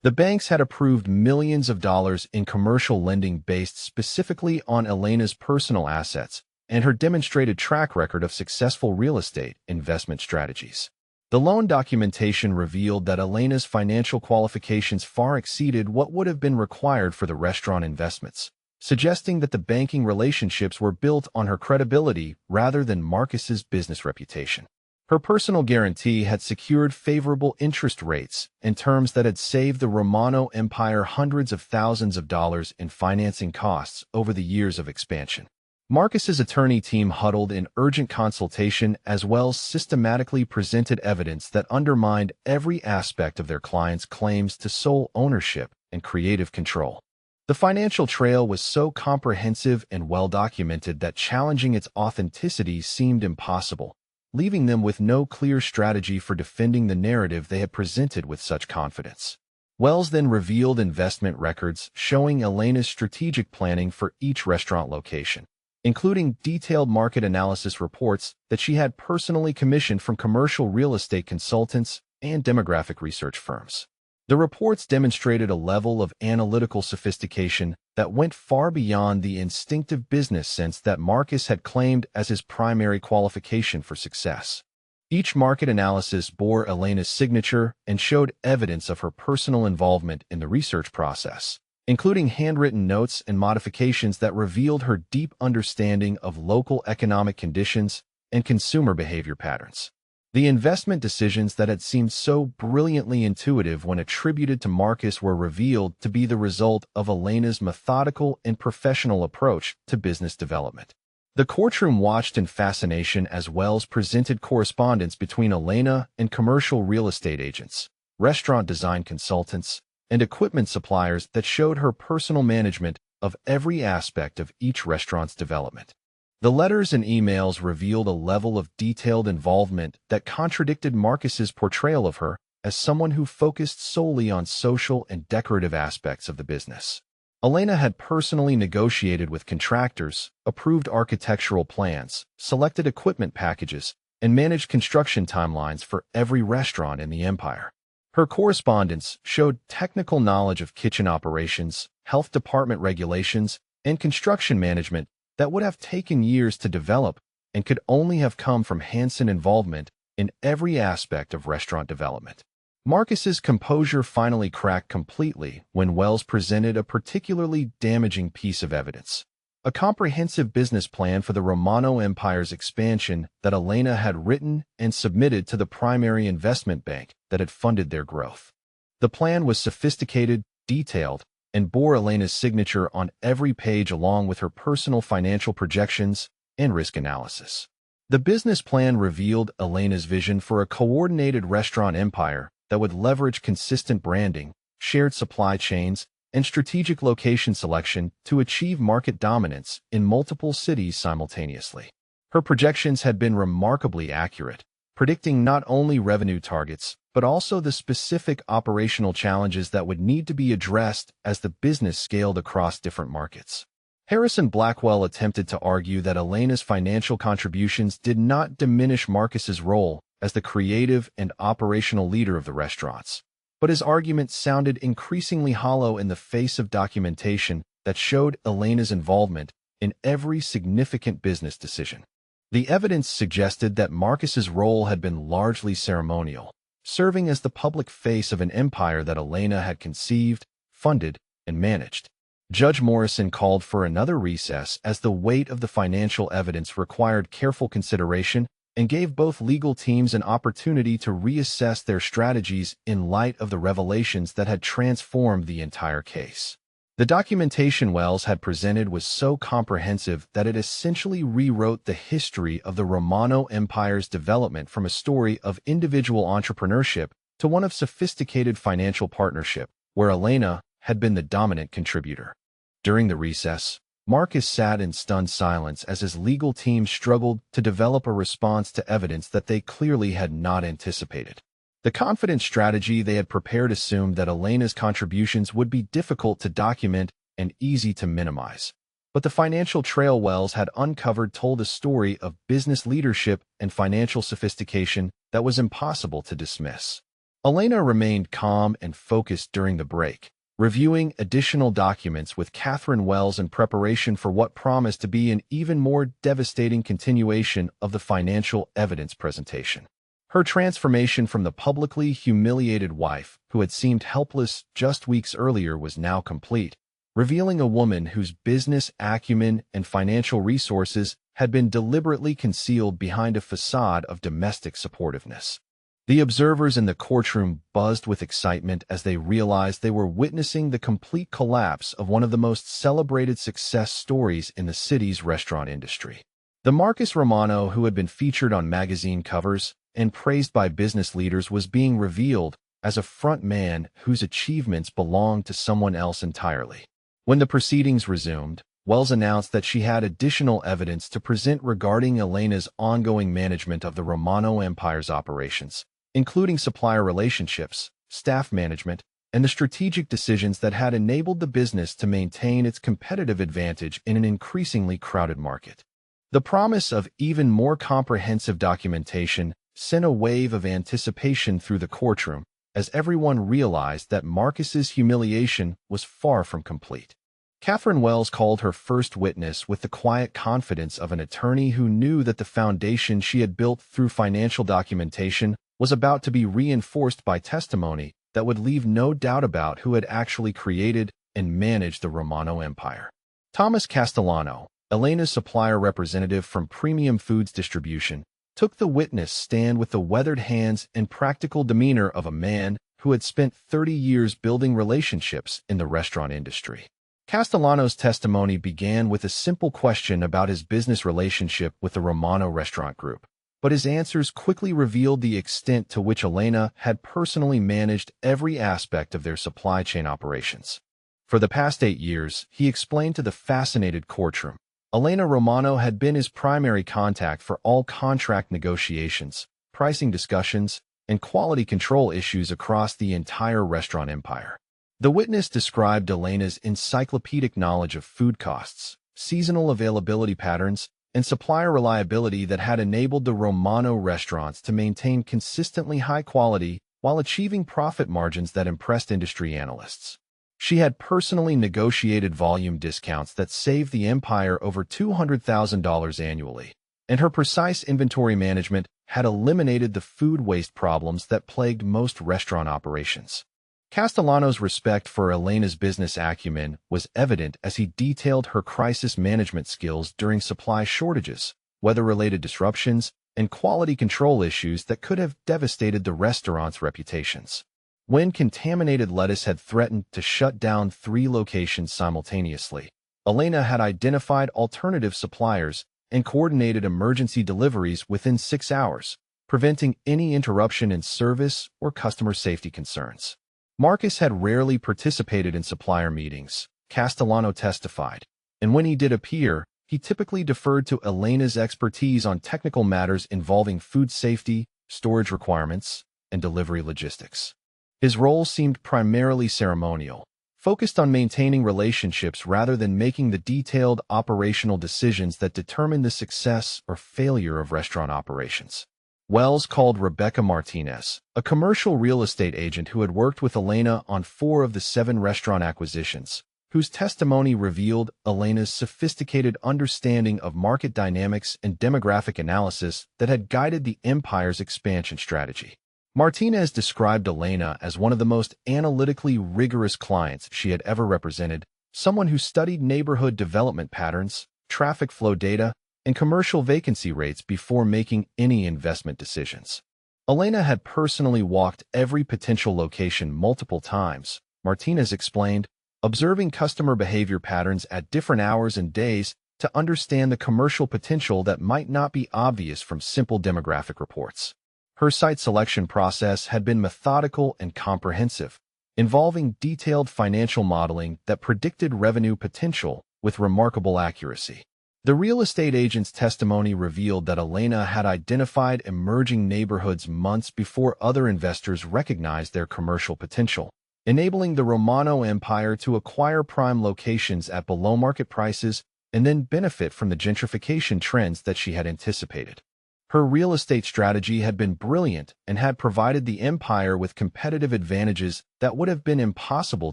The banks had approved millions of dollars in commercial lending based specifically on Elena's personal assets and her demonstrated track record of successful real estate investment strategies. The loan documentation revealed that Elena's financial qualifications far exceeded what would have been required for the restaurant investments, suggesting that the banking relationships were built on her credibility rather than Marcus's business reputation. Her personal guarantee had secured favorable interest rates and terms that had saved the Romano Empire hundreds of thousands of dollars in financing costs over the years of expansion. Marcus's attorney team huddled in urgent consultation as Wells systematically presented evidence that undermined every aspect of their client's claims to sole ownership and creative control. The financial trail was so comprehensive and well-documented that challenging its authenticity seemed impossible, leaving them with no clear strategy for defending the narrative they had presented with such confidence. Wells then revealed investment records showing Elena's strategic planning for each restaurant location, including detailed market analysis reports that she had personally commissioned from commercial real estate consultants and demographic research firms. The reports demonstrated a level of analytical sophistication that went far beyond the instinctive business sense that Marcus had claimed as his primary qualification for success. Each market analysis bore Elena's signature and showed evidence of her personal involvement in the research process, including handwritten notes and modifications that revealed her deep understanding of local economic conditions and consumer behavior patterns. The investment decisions that had seemed so brilliantly intuitive when attributed to Marcus were revealed to be the result of Elena's methodical and professional approach to business development. The courtroom watched in fascination as Wells presented correspondence between Elena and commercial real estate agents, restaurant design consultants, and equipment suppliers that showed her personal management of every aspect of each restaurant's development. The letters and emails revealed a level of detailed involvement that contradicted Marcus's portrayal of her as someone who focused solely on social and decorative aspects of the business. Elena had personally negotiated with contractors, approved architectural plans, selected equipment packages, and managed construction timelines for every restaurant in the empire. Her correspondence showed technical knowledge of kitchen operations, health department regulations, and construction management that would have taken years to develop and could only have come from hands-on involvement in every aspect of restaurant development. Marcus's composure finally cracked completely when Wells presented a particularly damaging piece of evidence. A comprehensive business plan for the Romano Empire's expansion that Elena had written and submitted to the primary investment bank that had funded their growth. The plan was sophisticated, detailed, and bore Elena's signature on every page along with her personal financial projections and risk analysis. The business plan revealed Elena's vision for a coordinated restaurant empire that would leverage consistent branding, shared supply chains, and strategic location selection to achieve market dominance in multiple cities simultaneously. Her projections had been remarkably accurate, predicting not only revenue targets, but also the specific operational challenges that would need to be addressed as the business scaled across different markets. Harrison Blackwell attempted to argue that Elena's financial contributions did not diminish Marcus's role as the creative and operational leader of the restaurants. But his argument sounded increasingly hollow in the face of documentation that showed Elena's involvement in every significant business decision. The evidence suggested that Marcus's role had been largely ceremonial, serving as the public face of an empire that Elena had conceived, funded, and managed. Judge Morrison called for another recess as the weight of the financial evidence required careful consideration and gave both legal teams an opportunity to reassess their strategies in light of the revelations that had transformed the entire case. The documentation Wells had presented was so comprehensive that it essentially rewrote the history of the Romano Empire's development from a story of individual entrepreneurship to one of sophisticated financial partnership, where Elena had been the dominant contributor. During the recess, Marcus sat in stunned silence as his legal team struggled to develop a response to evidence that they clearly had not anticipated. The confident strategy they had prepared assumed that Elena's contributions would be difficult to document and easy to minimize. But the financial trail Wells had uncovered told a story of business leadership and financial sophistication that was impossible to dismiss. Elena remained calm and focused during the break, reviewing additional documents with Catherine Wells in preparation for what promised to be an even more devastating continuation of the financial evidence presentation. Her transformation from the publicly humiliated wife who had seemed helpless just weeks earlier was now complete, revealing a woman whose business acumen and financial resources had been deliberately concealed behind a facade of domestic supportiveness. The observers in the courtroom buzzed with excitement as they realized they were witnessing the complete collapse of one of the most celebrated success stories in the city's restaurant industry. The Marcus Romano, who had been featured on magazine covers and praised by business leaders, was being revealed as a front man whose achievements belonged to someone else entirely. When the proceedings resumed, Wells announced that she had additional evidence to present regarding Elena's ongoing management of the Romano Empire's operations, including supplier relationships, staff management, and the strategic decisions that had enabled the business to maintain its competitive advantage in an increasingly crowded market. The promise of even more comprehensive documentation sent a wave of anticipation through the courtroom as everyone realized that Marcus's humiliation was far from complete. Catherine Wells called her first witness with the quiet confidence of an attorney who knew that the foundation she had built through financial documentation was about to be reinforced by testimony that would leave no doubt about who had actually created and managed the Romano Empire. Thomas Castellano, Elena's supplier representative from Premium Foods Distribution, took the witness stand with the weathered hands and practical demeanor of a man who had spent 30 years building relationships in the restaurant industry. Castellano's testimony began with a simple question about his business relationship with the Romano Restaurant Group, but his answers quickly revealed the extent to which Elena had personally managed every aspect of their supply chain operations. For the past 8 years, he explained to the fascinated courtroom, Elena Romano had been his primary contact for all contract negotiations, pricing discussions, and quality control issues across the entire restaurant empire. The witness described Elena's encyclopedic knowledge of food costs, seasonal availability patterns, and supplier reliability that had enabled the Romano restaurants to maintain consistently high quality while achieving profit margins that impressed industry analysts. She had personally negotiated volume discounts that saved the empire over $200,000 annually, and her precise inventory management had eliminated the food waste problems that plagued most restaurant operations. Castellano's respect for Elena's business acumen was evident as he detailed her crisis management skills during supply shortages, weather-related disruptions, and quality control issues that could have devastated the restaurant's reputations. When contaminated lettuce had threatened to shut down 3 locations simultaneously, Elena had identified alternative suppliers and coordinated emergency deliveries within 6 hours, preventing any interruption in service or customer safety concerns. Marcus had rarely participated in supplier meetings, Castellano testified, and when he did appear, he typically deferred to Elena's expertise on technical matters involving food safety, storage requirements, and delivery logistics. His role seemed primarily ceremonial, focused on maintaining relationships rather than making the detailed operational decisions that determine the success or failure of restaurant operations. Wells called Rebecca Martinez, a commercial real estate agent who had worked with Elena on 4 of the 7 restaurant acquisitions, whose testimony revealed Elena's sophisticated understanding of market dynamics and demographic analysis that had guided the empire's expansion strategy. Martinez described Elena as one of the most analytically rigorous clients she had ever represented, someone who studied neighborhood development patterns, traffic flow data, and commercial vacancy rates before making any investment decisions. Elena had personally walked every potential location multiple times, Martinez explained, observing customer behavior patterns at different hours and days to understand the commercial potential that might not be obvious from simple demographic reports. Her site selection process had been methodical and comprehensive, involving detailed financial modeling that predicted revenue potential with remarkable accuracy. The real estate agent's testimony revealed that Elena had identified emerging neighborhoods months before other investors recognized their commercial potential, enabling the Romano Empire to acquire prime locations at below-market prices and then benefit from the gentrification trends that she had anticipated. Her real estate strategy had been brilliant and had provided the empire with competitive advantages that would have been impossible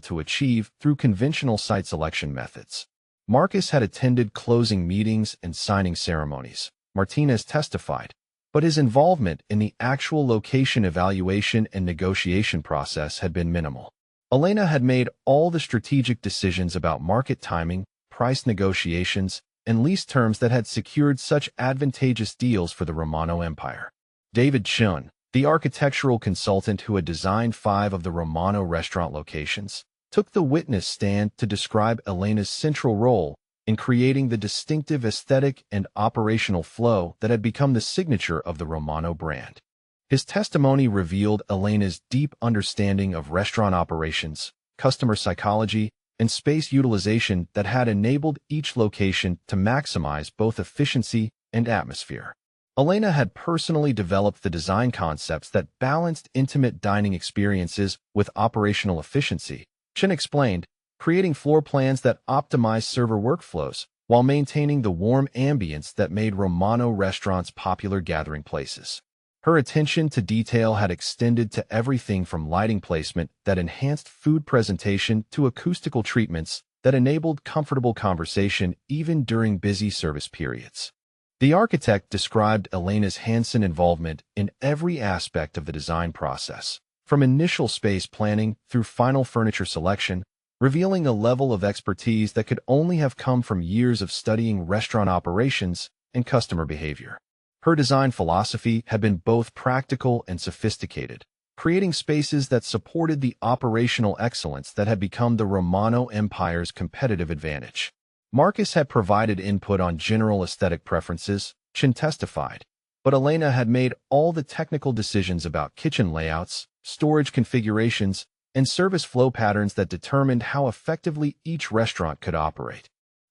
to achieve through conventional site selection methods. Marcus had attended closing meetings and signing ceremonies, Martinez testified, but his involvement in the actual location evaluation and negotiation process had been minimal. Elena had made all the strategic decisions about market timing, price negotiations, and lease terms that had secured such advantageous deals for the Romano Empire. David Chun, the architectural consultant who had designed 5 of the Romano restaurant locations, took the witness stand to describe Elena's central role in creating the distinctive aesthetic and operational flow that had become the signature of the Romano brand. His testimony revealed Elena's deep understanding of restaurant operations, customer psychology, and space utilization that had enabled each location to maximize both efficiency and atmosphere. Elena had personally developed the design concepts that balanced intimate dining experiences with operational efficiency, Chen explained, creating floor plans that optimized server workflows while maintaining the warm ambience that made Romano restaurants popular gathering places. Her attention to detail had extended to everything from lighting placement that enhanced food presentation to acoustical treatments that enabled comfortable conversation even during busy service periods. The architect described Elena's hands-on involvement in every aspect of the design process, from initial space planning through final furniture selection, revealing a level of expertise that could only have come from years of studying restaurant operations and customer behavior. Her design philosophy had been both practical and sophisticated, creating spaces that supported the operational excellence that had become the Romano Empire's competitive advantage. Marcus had provided input on general aesthetic preferences, Chen testified, but Elena had made all the technical decisions about kitchen layouts, storage configurations, and service flow patterns that determined how effectively each restaurant could operate.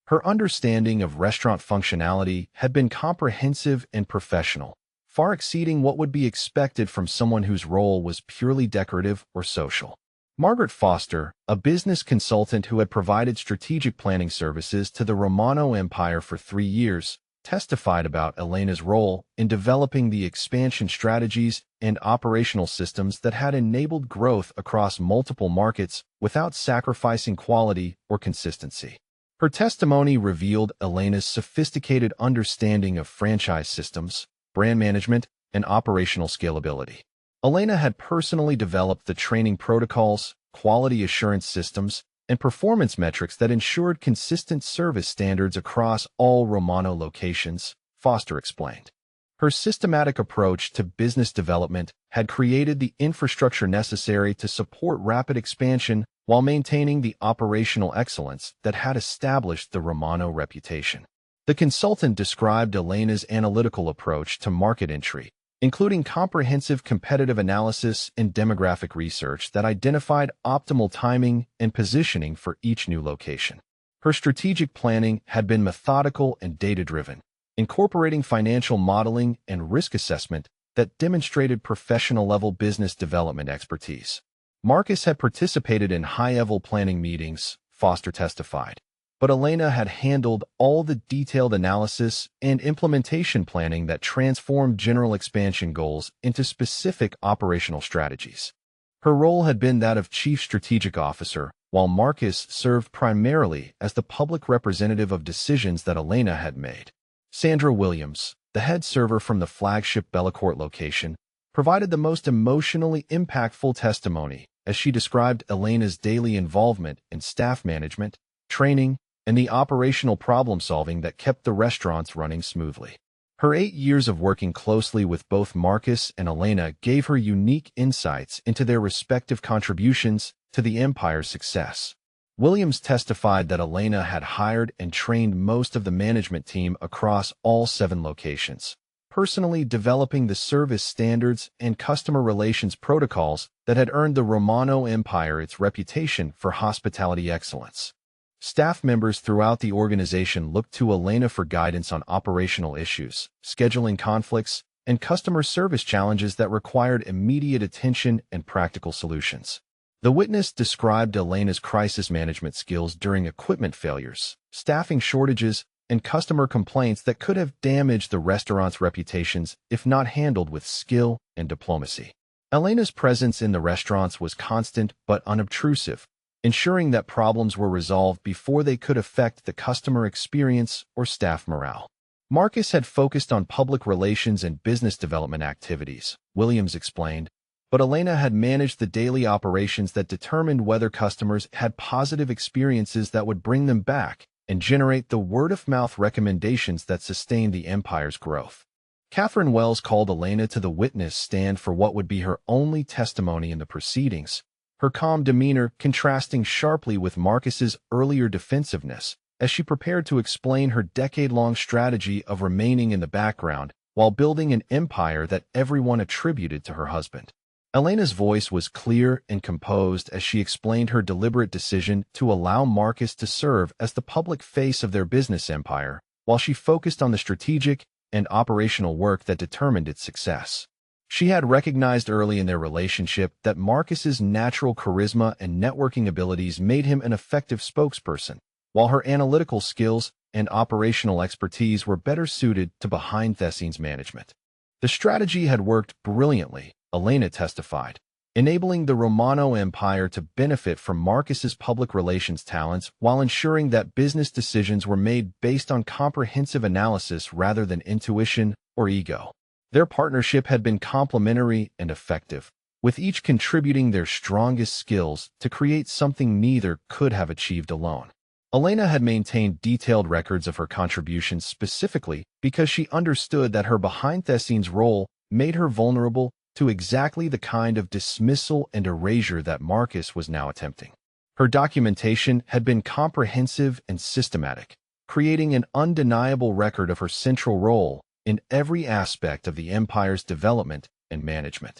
Her understanding of restaurant functionality had been comprehensive and professional, far exceeding what would be expected from someone whose role was purely decorative or social. Margaret Foster, a business consultant who had provided strategic planning services to the Romano Empire for 3 years, testified about Elena's role in developing the expansion strategies and operational systems that had enabled growth across multiple markets without sacrificing quality or consistency. Her testimony revealed Elena's sophisticated understanding of franchise systems, brand management, and operational scalability. Elena had personally developed the training protocols, quality assurance systems, and performance metrics that ensured consistent service standards across all Romano locations, Foster explained. Her systematic approach to business development had created the infrastructure necessary to support rapid expansion while maintaining the operational excellence that had established the Romano reputation. The consultant described Elena's analytical approach to market entry, including comprehensive competitive analysis and demographic research that identified optimal timing and positioning for each new location. Her strategic planning had been methodical and data-driven, incorporating financial modeling and risk assessment that demonstrated professional-level business development expertise. Marcus had participated in high-level planning meetings, Foster testified, but Elena had handled all the detailed analysis and implementation planning that transformed general expansion goals into specific operational strategies. Her role had been that of Chief Strategic Officer, while Marcus served primarily as the public representative of decisions that Elena had made. Sandra Williams, the head server from the flagship Bellecourt location, provided the most emotionally impactful testimony as she described Elena's daily involvement in staff management, training, and the operational problem-solving that kept the restaurants running smoothly. Her 8 years of working closely with both Marcus and Elena gave her unique insights into their respective contributions to the empire's success. Williams testified that Elena had hired and trained most of the management team across all 7 locations, personally developing the service standards and customer relations protocols that had earned the Romano Empire its reputation for hospitality excellence. Staff members throughout the organization looked to Elena for guidance on operational issues, scheduling conflicts, and customer service challenges that required immediate attention and practical solutions. The witness described Elena's crisis management skills during equipment failures, staffing shortages, and customer complaints that could have damaged the restaurant's reputations if not handled with skill and diplomacy. Elena's presence in the restaurants was constant but unobtrusive, ensuring that problems were resolved before they could affect the customer experience or staff morale. Marcus had focused on public relations and business development activities, Williams explained, but Elena had managed the daily operations that determined whether customers had positive experiences that would bring them back and generate the word-of-mouth recommendations that sustained the empire's growth. Catherine Wells called Elena to the witness stand for what would be her only testimony in the proceedings, her calm demeanor contrasting sharply with Marcus's earlier defensiveness as she prepared to explain her decade-long strategy of remaining in the background while building an empire that everyone attributed to her husband. Elena's voice was clear and composed as she explained her deliberate decision to allow Marcus to serve as the public face of their business empire, while she focused on the strategic and operational work that determined its success. She had recognized early in their relationship that Marcus's natural charisma and networking abilities made him an effective spokesperson, while her analytical skills and operational expertise were better suited to behind-the-scenes management. The strategy had worked brilliantly, Elena testified, enabling the Romano Empire to benefit from Marcus's public relations talents while ensuring that business decisions were made based on comprehensive analysis rather than intuition or ego. Their partnership had been complementary and effective, with each contributing their strongest skills to create something neither could have achieved alone. Elena had maintained detailed records of her contributions specifically because she understood that her behind-the-scenes role made her vulnerable to exactly the kind of dismissal and erasure that Marcus was now attempting. Her documentation had been comprehensive and systematic, creating an undeniable record of her central role in every aspect of the empire's development and management.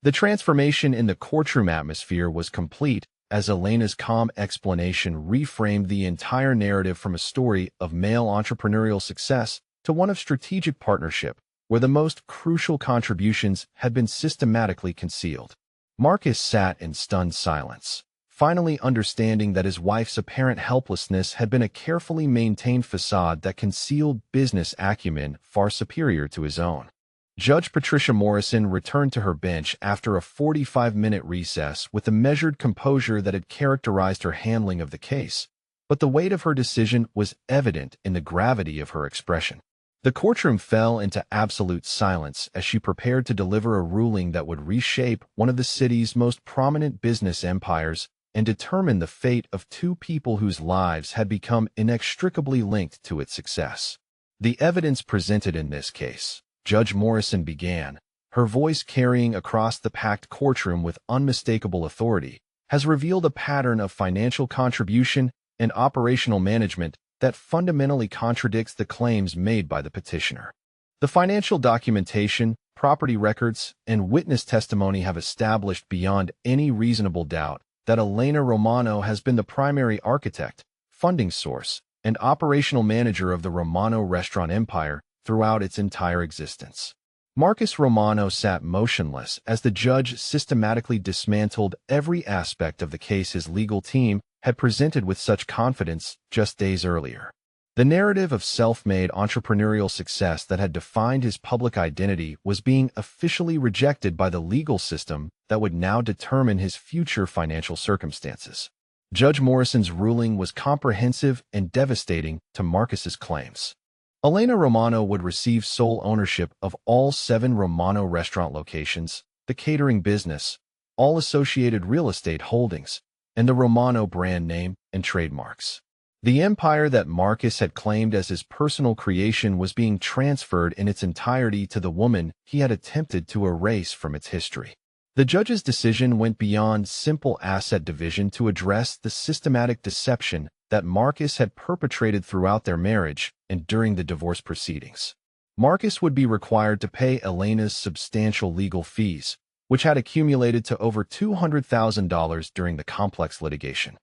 The transformation in the courtroom atmosphere was complete as Elena's calm explanation reframed the entire narrative from a story of male entrepreneurial success to one of strategic partnership, where the most crucial contributions had been systematically concealed. Marcus sat in stunned silence, finally understanding that his wife's apparent helplessness had been a carefully maintained facade that concealed business acumen far superior to his own. Judge Patricia Morrison returned to her bench after a 45-minute recess with the measured composure that had characterized her handling of the case, but the weight of her decision was evident in the gravity of her expression. The courtroom fell into absolute silence as she prepared to deliver a ruling that would reshape one of the city's most prominent business empires and determine the fate of two people whose lives had become inextricably linked to its success. The evidence presented in this case, Judge Morrison began, her voice carrying across the packed courtroom with unmistakable authority, has revealed a pattern of financial contribution and operational management that fundamentally contradicts the claims made by the petitioner. The financial documentation, property records, and witness testimony have established beyond any reasonable doubt that Elena Romano has been the primary architect, funding source, and operational manager of the Romano restaurant empire throughout its entire existence. Marcus Romano sat motionless as the judge systematically dismantled every aspect of the case his legal team had presented with such confidence just days earlier. The narrative of self-made entrepreneurial success that had defined his public identity was being officially rejected by the legal system that would now determine his future financial circumstances. Judge Morrison's ruling was comprehensive and devastating to Marcus's claims. Elena Romano would receive sole ownership of all 7 Romano restaurant locations, the catering business, all associated real estate holdings, and the Romano brand name and trademarks. The empire that Marcus had claimed as his personal creation was being transferred in its entirety to the woman he had attempted to erase from its history. The judge's decision went beyond simple asset division to address the systematic deception that Marcus had perpetrated throughout their marriage and during the divorce proceedings. Marcus would be required to pay Elena's substantial legal fees, which had accumulated to over $200,000 during the complex litigation.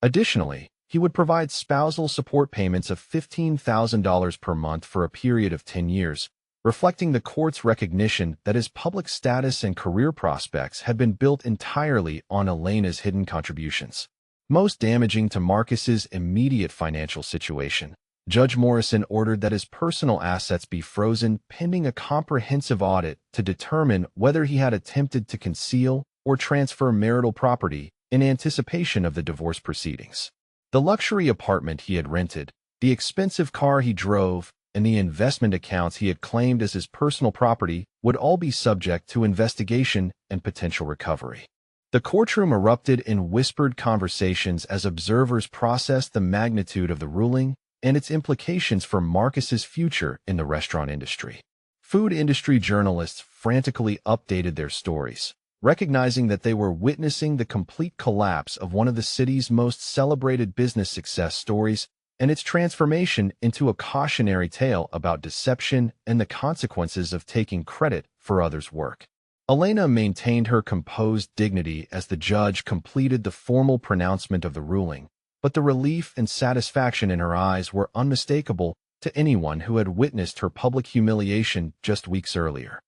Additionally, he would provide spousal support payments of $15,000 per month for a period of 10 years, reflecting the court's recognition that his public status and career prospects had been built entirely on Elena's hidden contributions. Most damaging to Marcus's immediate financial situation, Judge Morrison ordered that his personal assets be frozen pending a comprehensive audit to determine whether he had attempted to conceal or transfer marital property in anticipation of the divorce proceedings. The luxury apartment he had rented, the expensive car he drove, and the investment accounts he had claimed as his personal property would all be subject to investigation and potential recovery. The courtroom erupted in whispered conversations as observers processed the magnitude of the ruling and its implications for Marcus's future in the restaurant industry. Food industry journalists frantically updated their stories, recognizing that they were witnessing the complete collapse of one of the city's most celebrated business success stories and its transformation into a cautionary tale about deception and the consequences of taking credit for others' work. Elena maintained her composed dignity as the judge completed the formal pronouncement of the ruling, but the relief and satisfaction in her eyes were unmistakable to anyone who had witnessed her public humiliation just weeks earlier.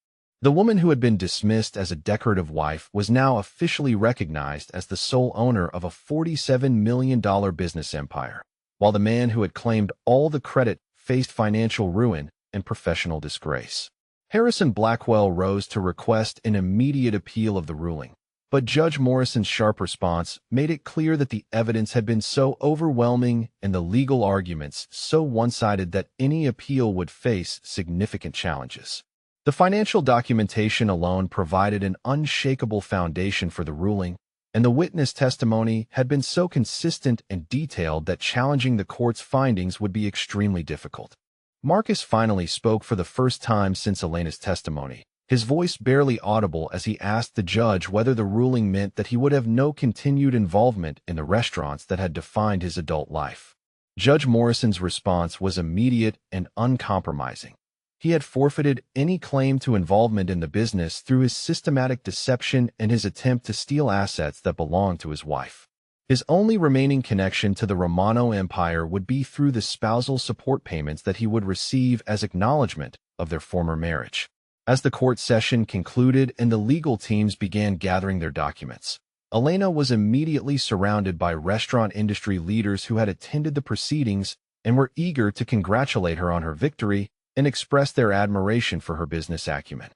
The woman who had been dismissed as a decorative wife was now officially recognized as the sole owner of a $47 million business empire, while the man who had claimed all the credit faced financial ruin and professional disgrace. Harrison Blackwell rose to request an immediate appeal of the ruling, but Judge Morrison's sharp response made it clear that the evidence had been so overwhelming and the legal arguments so one-sided that any appeal would face significant challenges. The financial documentation alone provided an unshakable foundation for the ruling, and the witness testimony had been so consistent and detailed that challenging the court's findings would be extremely difficult. Marcus finally spoke for the first time since Elena's testimony, his voice barely audible as he asked the judge whether the ruling meant that he would have no continued involvement in the restaurants that had defined his adult life. Judge Morrison's response was immediate and uncompromising. He had forfeited any claim to involvement in the business through his systematic deception and his attempt to steal assets that belonged to his wife. His only remaining connection to the Romano Empire would be through the spousal support payments that he would receive as acknowledgement of their former marriage. As the court session concluded and the legal teams began gathering their documents, Elena was immediately surrounded by restaurant industry leaders who had attended the proceedings and were eager to congratulate her on her victory and express their admiration for her business acumen.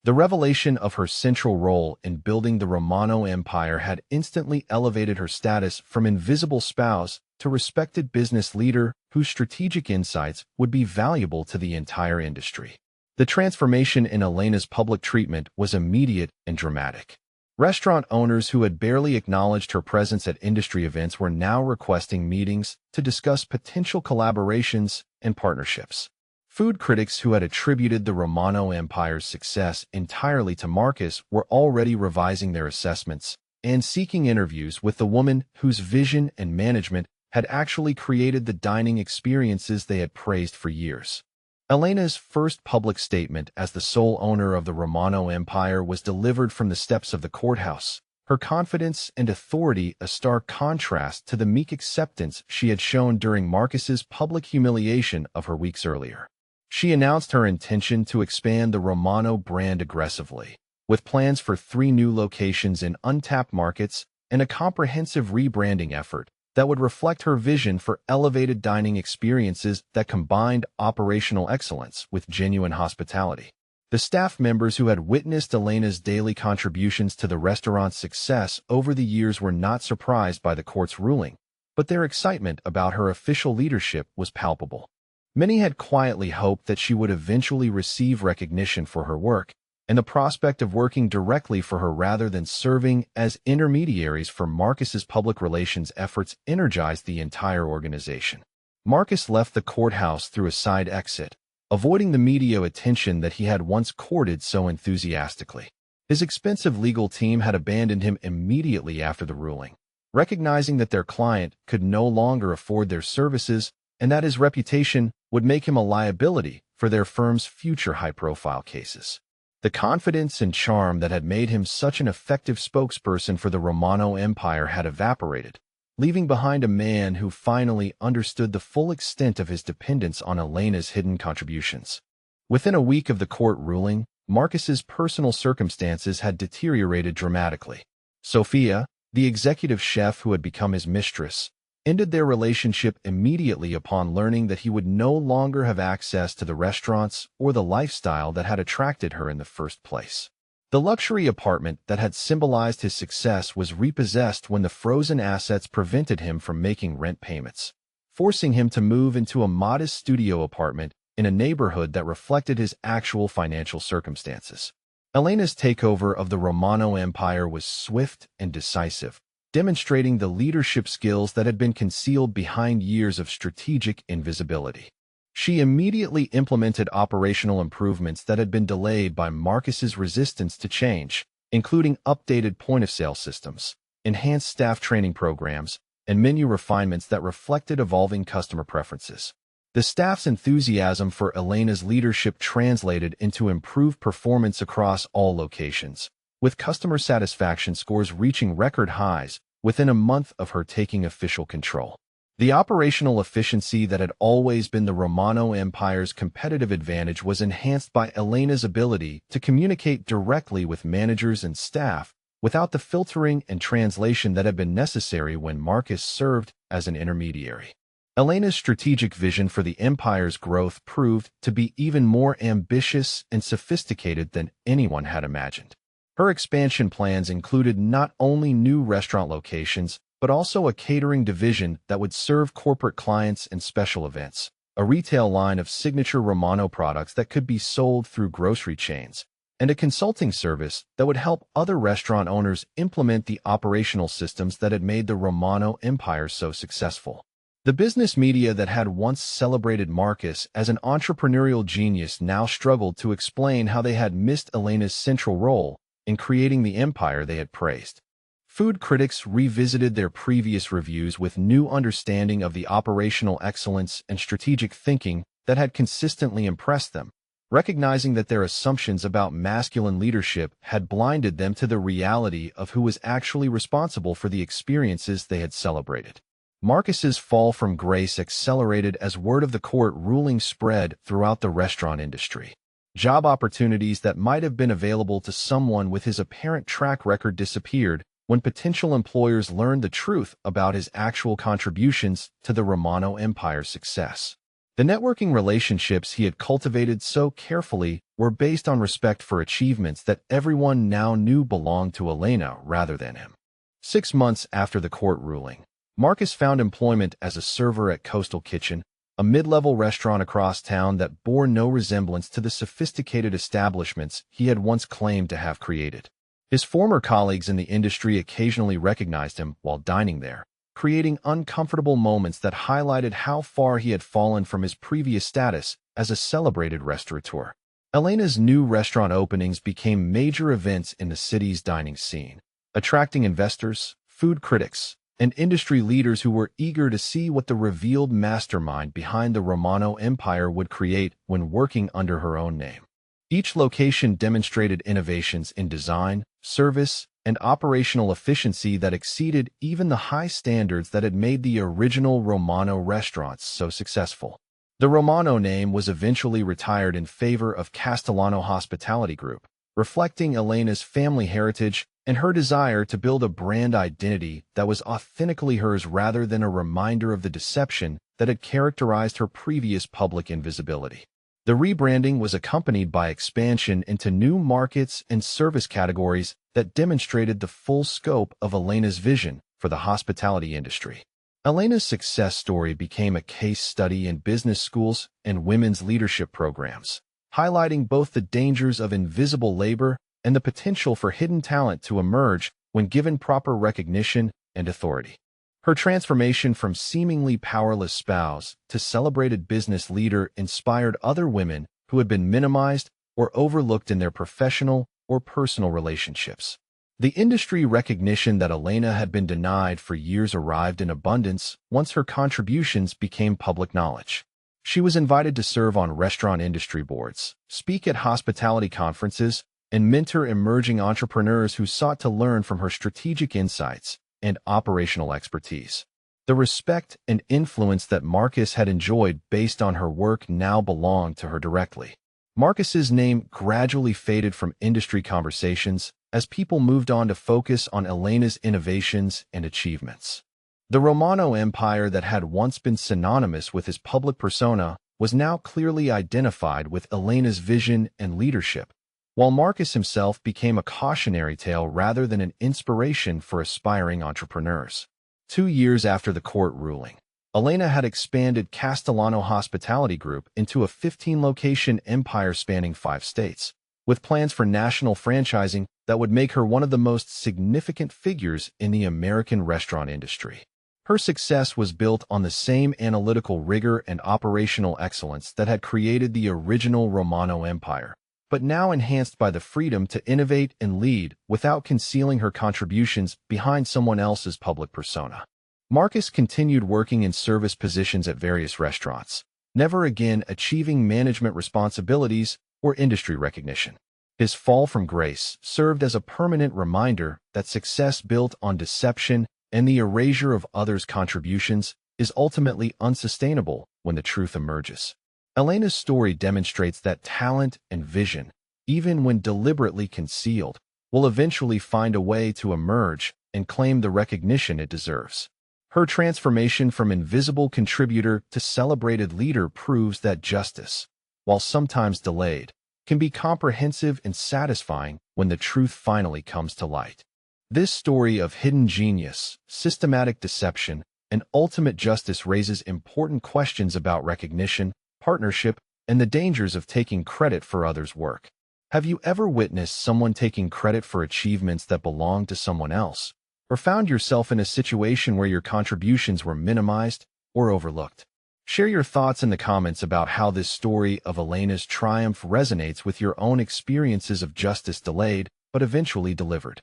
The revelation of her central role in building the Romano Empire had instantly elevated her status from invisible spouse to respected business leader whose strategic insights would be valuable to the entire industry. The transformation in Elena's public treatment was immediate and dramatic. Restaurant owners who had barely acknowledged her presence at industry events were now requesting meetings to discuss potential collaborations and partnerships. Food critics who had attributed the Romano Empire's success entirely to Marcus were already revising their assessments and seeking interviews with the woman whose vision and management had actually created the dining experiences they had praised for years. Elena's first public statement as the sole owner of the Romano Empire was delivered from the steps of the courthouse, her confidence and authority a stark contrast to the meek acceptance she had shown during Marcus's public humiliation of her weeks earlier. She announced her intention to expand the Romano brand aggressively, with plans for 3 new locations in untapped markets and a comprehensive rebranding effort that would reflect her vision for elevated dining experiences that combined operational excellence with genuine hospitality. The staff members who had witnessed Elena's daily contributions to the restaurant's success over the years were not surprised by the court's ruling, but their excitement about her official leadership was palpable. Many had quietly hoped that she would eventually receive recognition for her work, and the prospect of working directly for her rather than serving as intermediaries for Marcus's public relations efforts energized the entire organization. Marcus left the courthouse through a side exit, avoiding the media attention that he had once courted so enthusiastically. His expensive legal team had abandoned him immediately after the ruling, recognizing that their client could no longer afford their services and that his reputation would make him a liability for their firm's future high-profile cases. The confidence and charm that had made him such an effective spokesperson for the Romano Empire had evaporated, leaving behind a man who finally understood the full extent of his dependence on Elena's hidden contributions. Within a week of the court ruling, Marcus's personal circumstances had deteriorated dramatically. Sophia, the executive chef who had become his mistress, ended their relationship immediately upon learning that he would no longer have access to the restaurants or the lifestyle that had attracted her in the first place. The luxury apartment that had symbolized his success was repossessed when the frozen assets prevented him from making rent payments, forcing him to move into a modest studio apartment in a neighborhood that reflected his actual financial circumstances. Elena's takeover of the Romano Empire was swift and decisive, demonstrating the leadership skills that had been concealed behind years of strategic invisibility. She immediately implemented operational improvements that had been delayed by Marcus's resistance to change, including updated point-of-sale systems, enhanced staff training programs, and menu refinements that reflected evolving customer preferences. The staff's enthusiasm for Elena's leadership translated into improved performance across all locations, with customer satisfaction scores reaching record highs within a month of her taking official control. The operational efficiency that had always been the Romano Empire's competitive advantage was enhanced by Elena's ability to communicate directly with managers and staff without the filtering and translation that had been necessary when Marcus served as an intermediary. Elena's strategic vision for the empire's growth proved to be even more ambitious and sophisticated than anyone had imagined. Her expansion plans included not only new restaurant locations, but also a catering division that would serve corporate clients and special events, a retail line of signature Romano products that could be sold through grocery chains, and a consulting service that would help other restaurant owners implement the operational systems that had made the Romano Empire so successful. The business media that had once celebrated Marcus as an entrepreneurial genius now struggled to explain how they had missed Elena's central role in creating the empire they had praised. Food critics revisited their previous reviews with new understanding of the operational excellence and strategic thinking that had consistently impressed them, recognizing that their assumptions about masculine leadership had blinded them to the reality of who was actually responsible for the experiences they had celebrated. Marcus's fall from grace accelerated as word of the court ruling spread throughout the restaurant industry. Job opportunities that might have been available to someone with his apparent track record disappeared when potential employers learned the truth about his actual contributions to the Romano Empire's success. The networking relationships he had cultivated so carefully were based on respect for achievements that everyone now knew belonged to Elena rather than him. 6 months after the court ruling, Marcus found employment as a server at Coastal Kitchen, a mid-level restaurant across town that bore no resemblance to the sophisticated establishments he had once claimed to have created. His former colleagues in the industry occasionally recognized him while dining there, creating uncomfortable moments that highlighted how far he had fallen from his previous status as a celebrated restaurateur. Elena's new restaurant openings became major events in the city's dining scene, attracting investors, food critics, and industry leaders who were eager to see what the revealed mastermind behind the Romano Empire would create when working under her own name. Each location demonstrated innovations in design, service, and operational efficiency that exceeded even the high standards that had made the original Romano restaurants so successful. The Romano name was eventually retired in favor of Castellano Hospitality Group, reflecting Elena's family heritage and her desire to build a brand identity that was authentically hers rather than a reminder of the deception that had characterized her previous public invisibility. The rebranding was accompanied by expansion into new markets and service categories that demonstrated the full scope of Elena's vision for the hospitality industry. Elena's success story became a case study in business schools and women's leadership programs, highlighting both the dangers of invisible labor and the potential for hidden talent to emerge when given proper recognition and authority. Her transformation from seemingly powerless spouse to celebrated business leader inspired other women who had been minimized or overlooked in their professional or personal relationships. The industry recognition that Elena had been denied for years arrived in abundance once her contributions became public knowledge. She was invited to serve on restaurant industry boards, speak at hospitality conferences, and mentor emerging entrepreneurs who sought to learn from her strategic insights and operational expertise. The respect and influence that Marcus had enjoyed based on her work now belonged to her directly. Marcus's name gradually faded from industry conversations as people moved on to focus on Elena's innovations and achievements. The Romano Empire that had once been synonymous with his public persona was now clearly identified with Elena's vision and leadership, while Marcus himself became a cautionary tale rather than an inspiration for aspiring entrepreneurs. 2 years after the court ruling, Elena had expanded Castellano Hospitality Group into a 15-location empire spanning 5 states, with plans for national franchising that would make her one of the most significant figures in the American restaurant industry. Her success was built on the same analytical rigor and operational excellence that had created the original Romano Empire, but now enhanced by the freedom to innovate and lead without concealing her contributions behind someone else's public persona. Marcus continued working in service positions at various restaurants, never again achieving management responsibilities or industry recognition. His fall from grace served as a permanent reminder that success built on deception and the erasure of others' contributions is ultimately unsustainable when the truth emerges. Elena's story demonstrates that talent and vision, even when deliberately concealed, will eventually find a way to emerge and claim the recognition it deserves. Her transformation from invisible contributor to celebrated leader proves that justice, while sometimes delayed, can be comprehensive and satisfying when the truth finally comes to light. This story of hidden genius, systematic deception, and ultimate justice raises important questions about recognition, partnership, and the dangers of taking credit for others' work. Have you ever witnessed someone taking credit for achievements that belonged to someone else, or found yourself in a situation where your contributions were minimized or overlooked? Share your thoughts in the comments about how this story of Elena's triumph resonates with your own experiences of justice delayed but eventually delivered.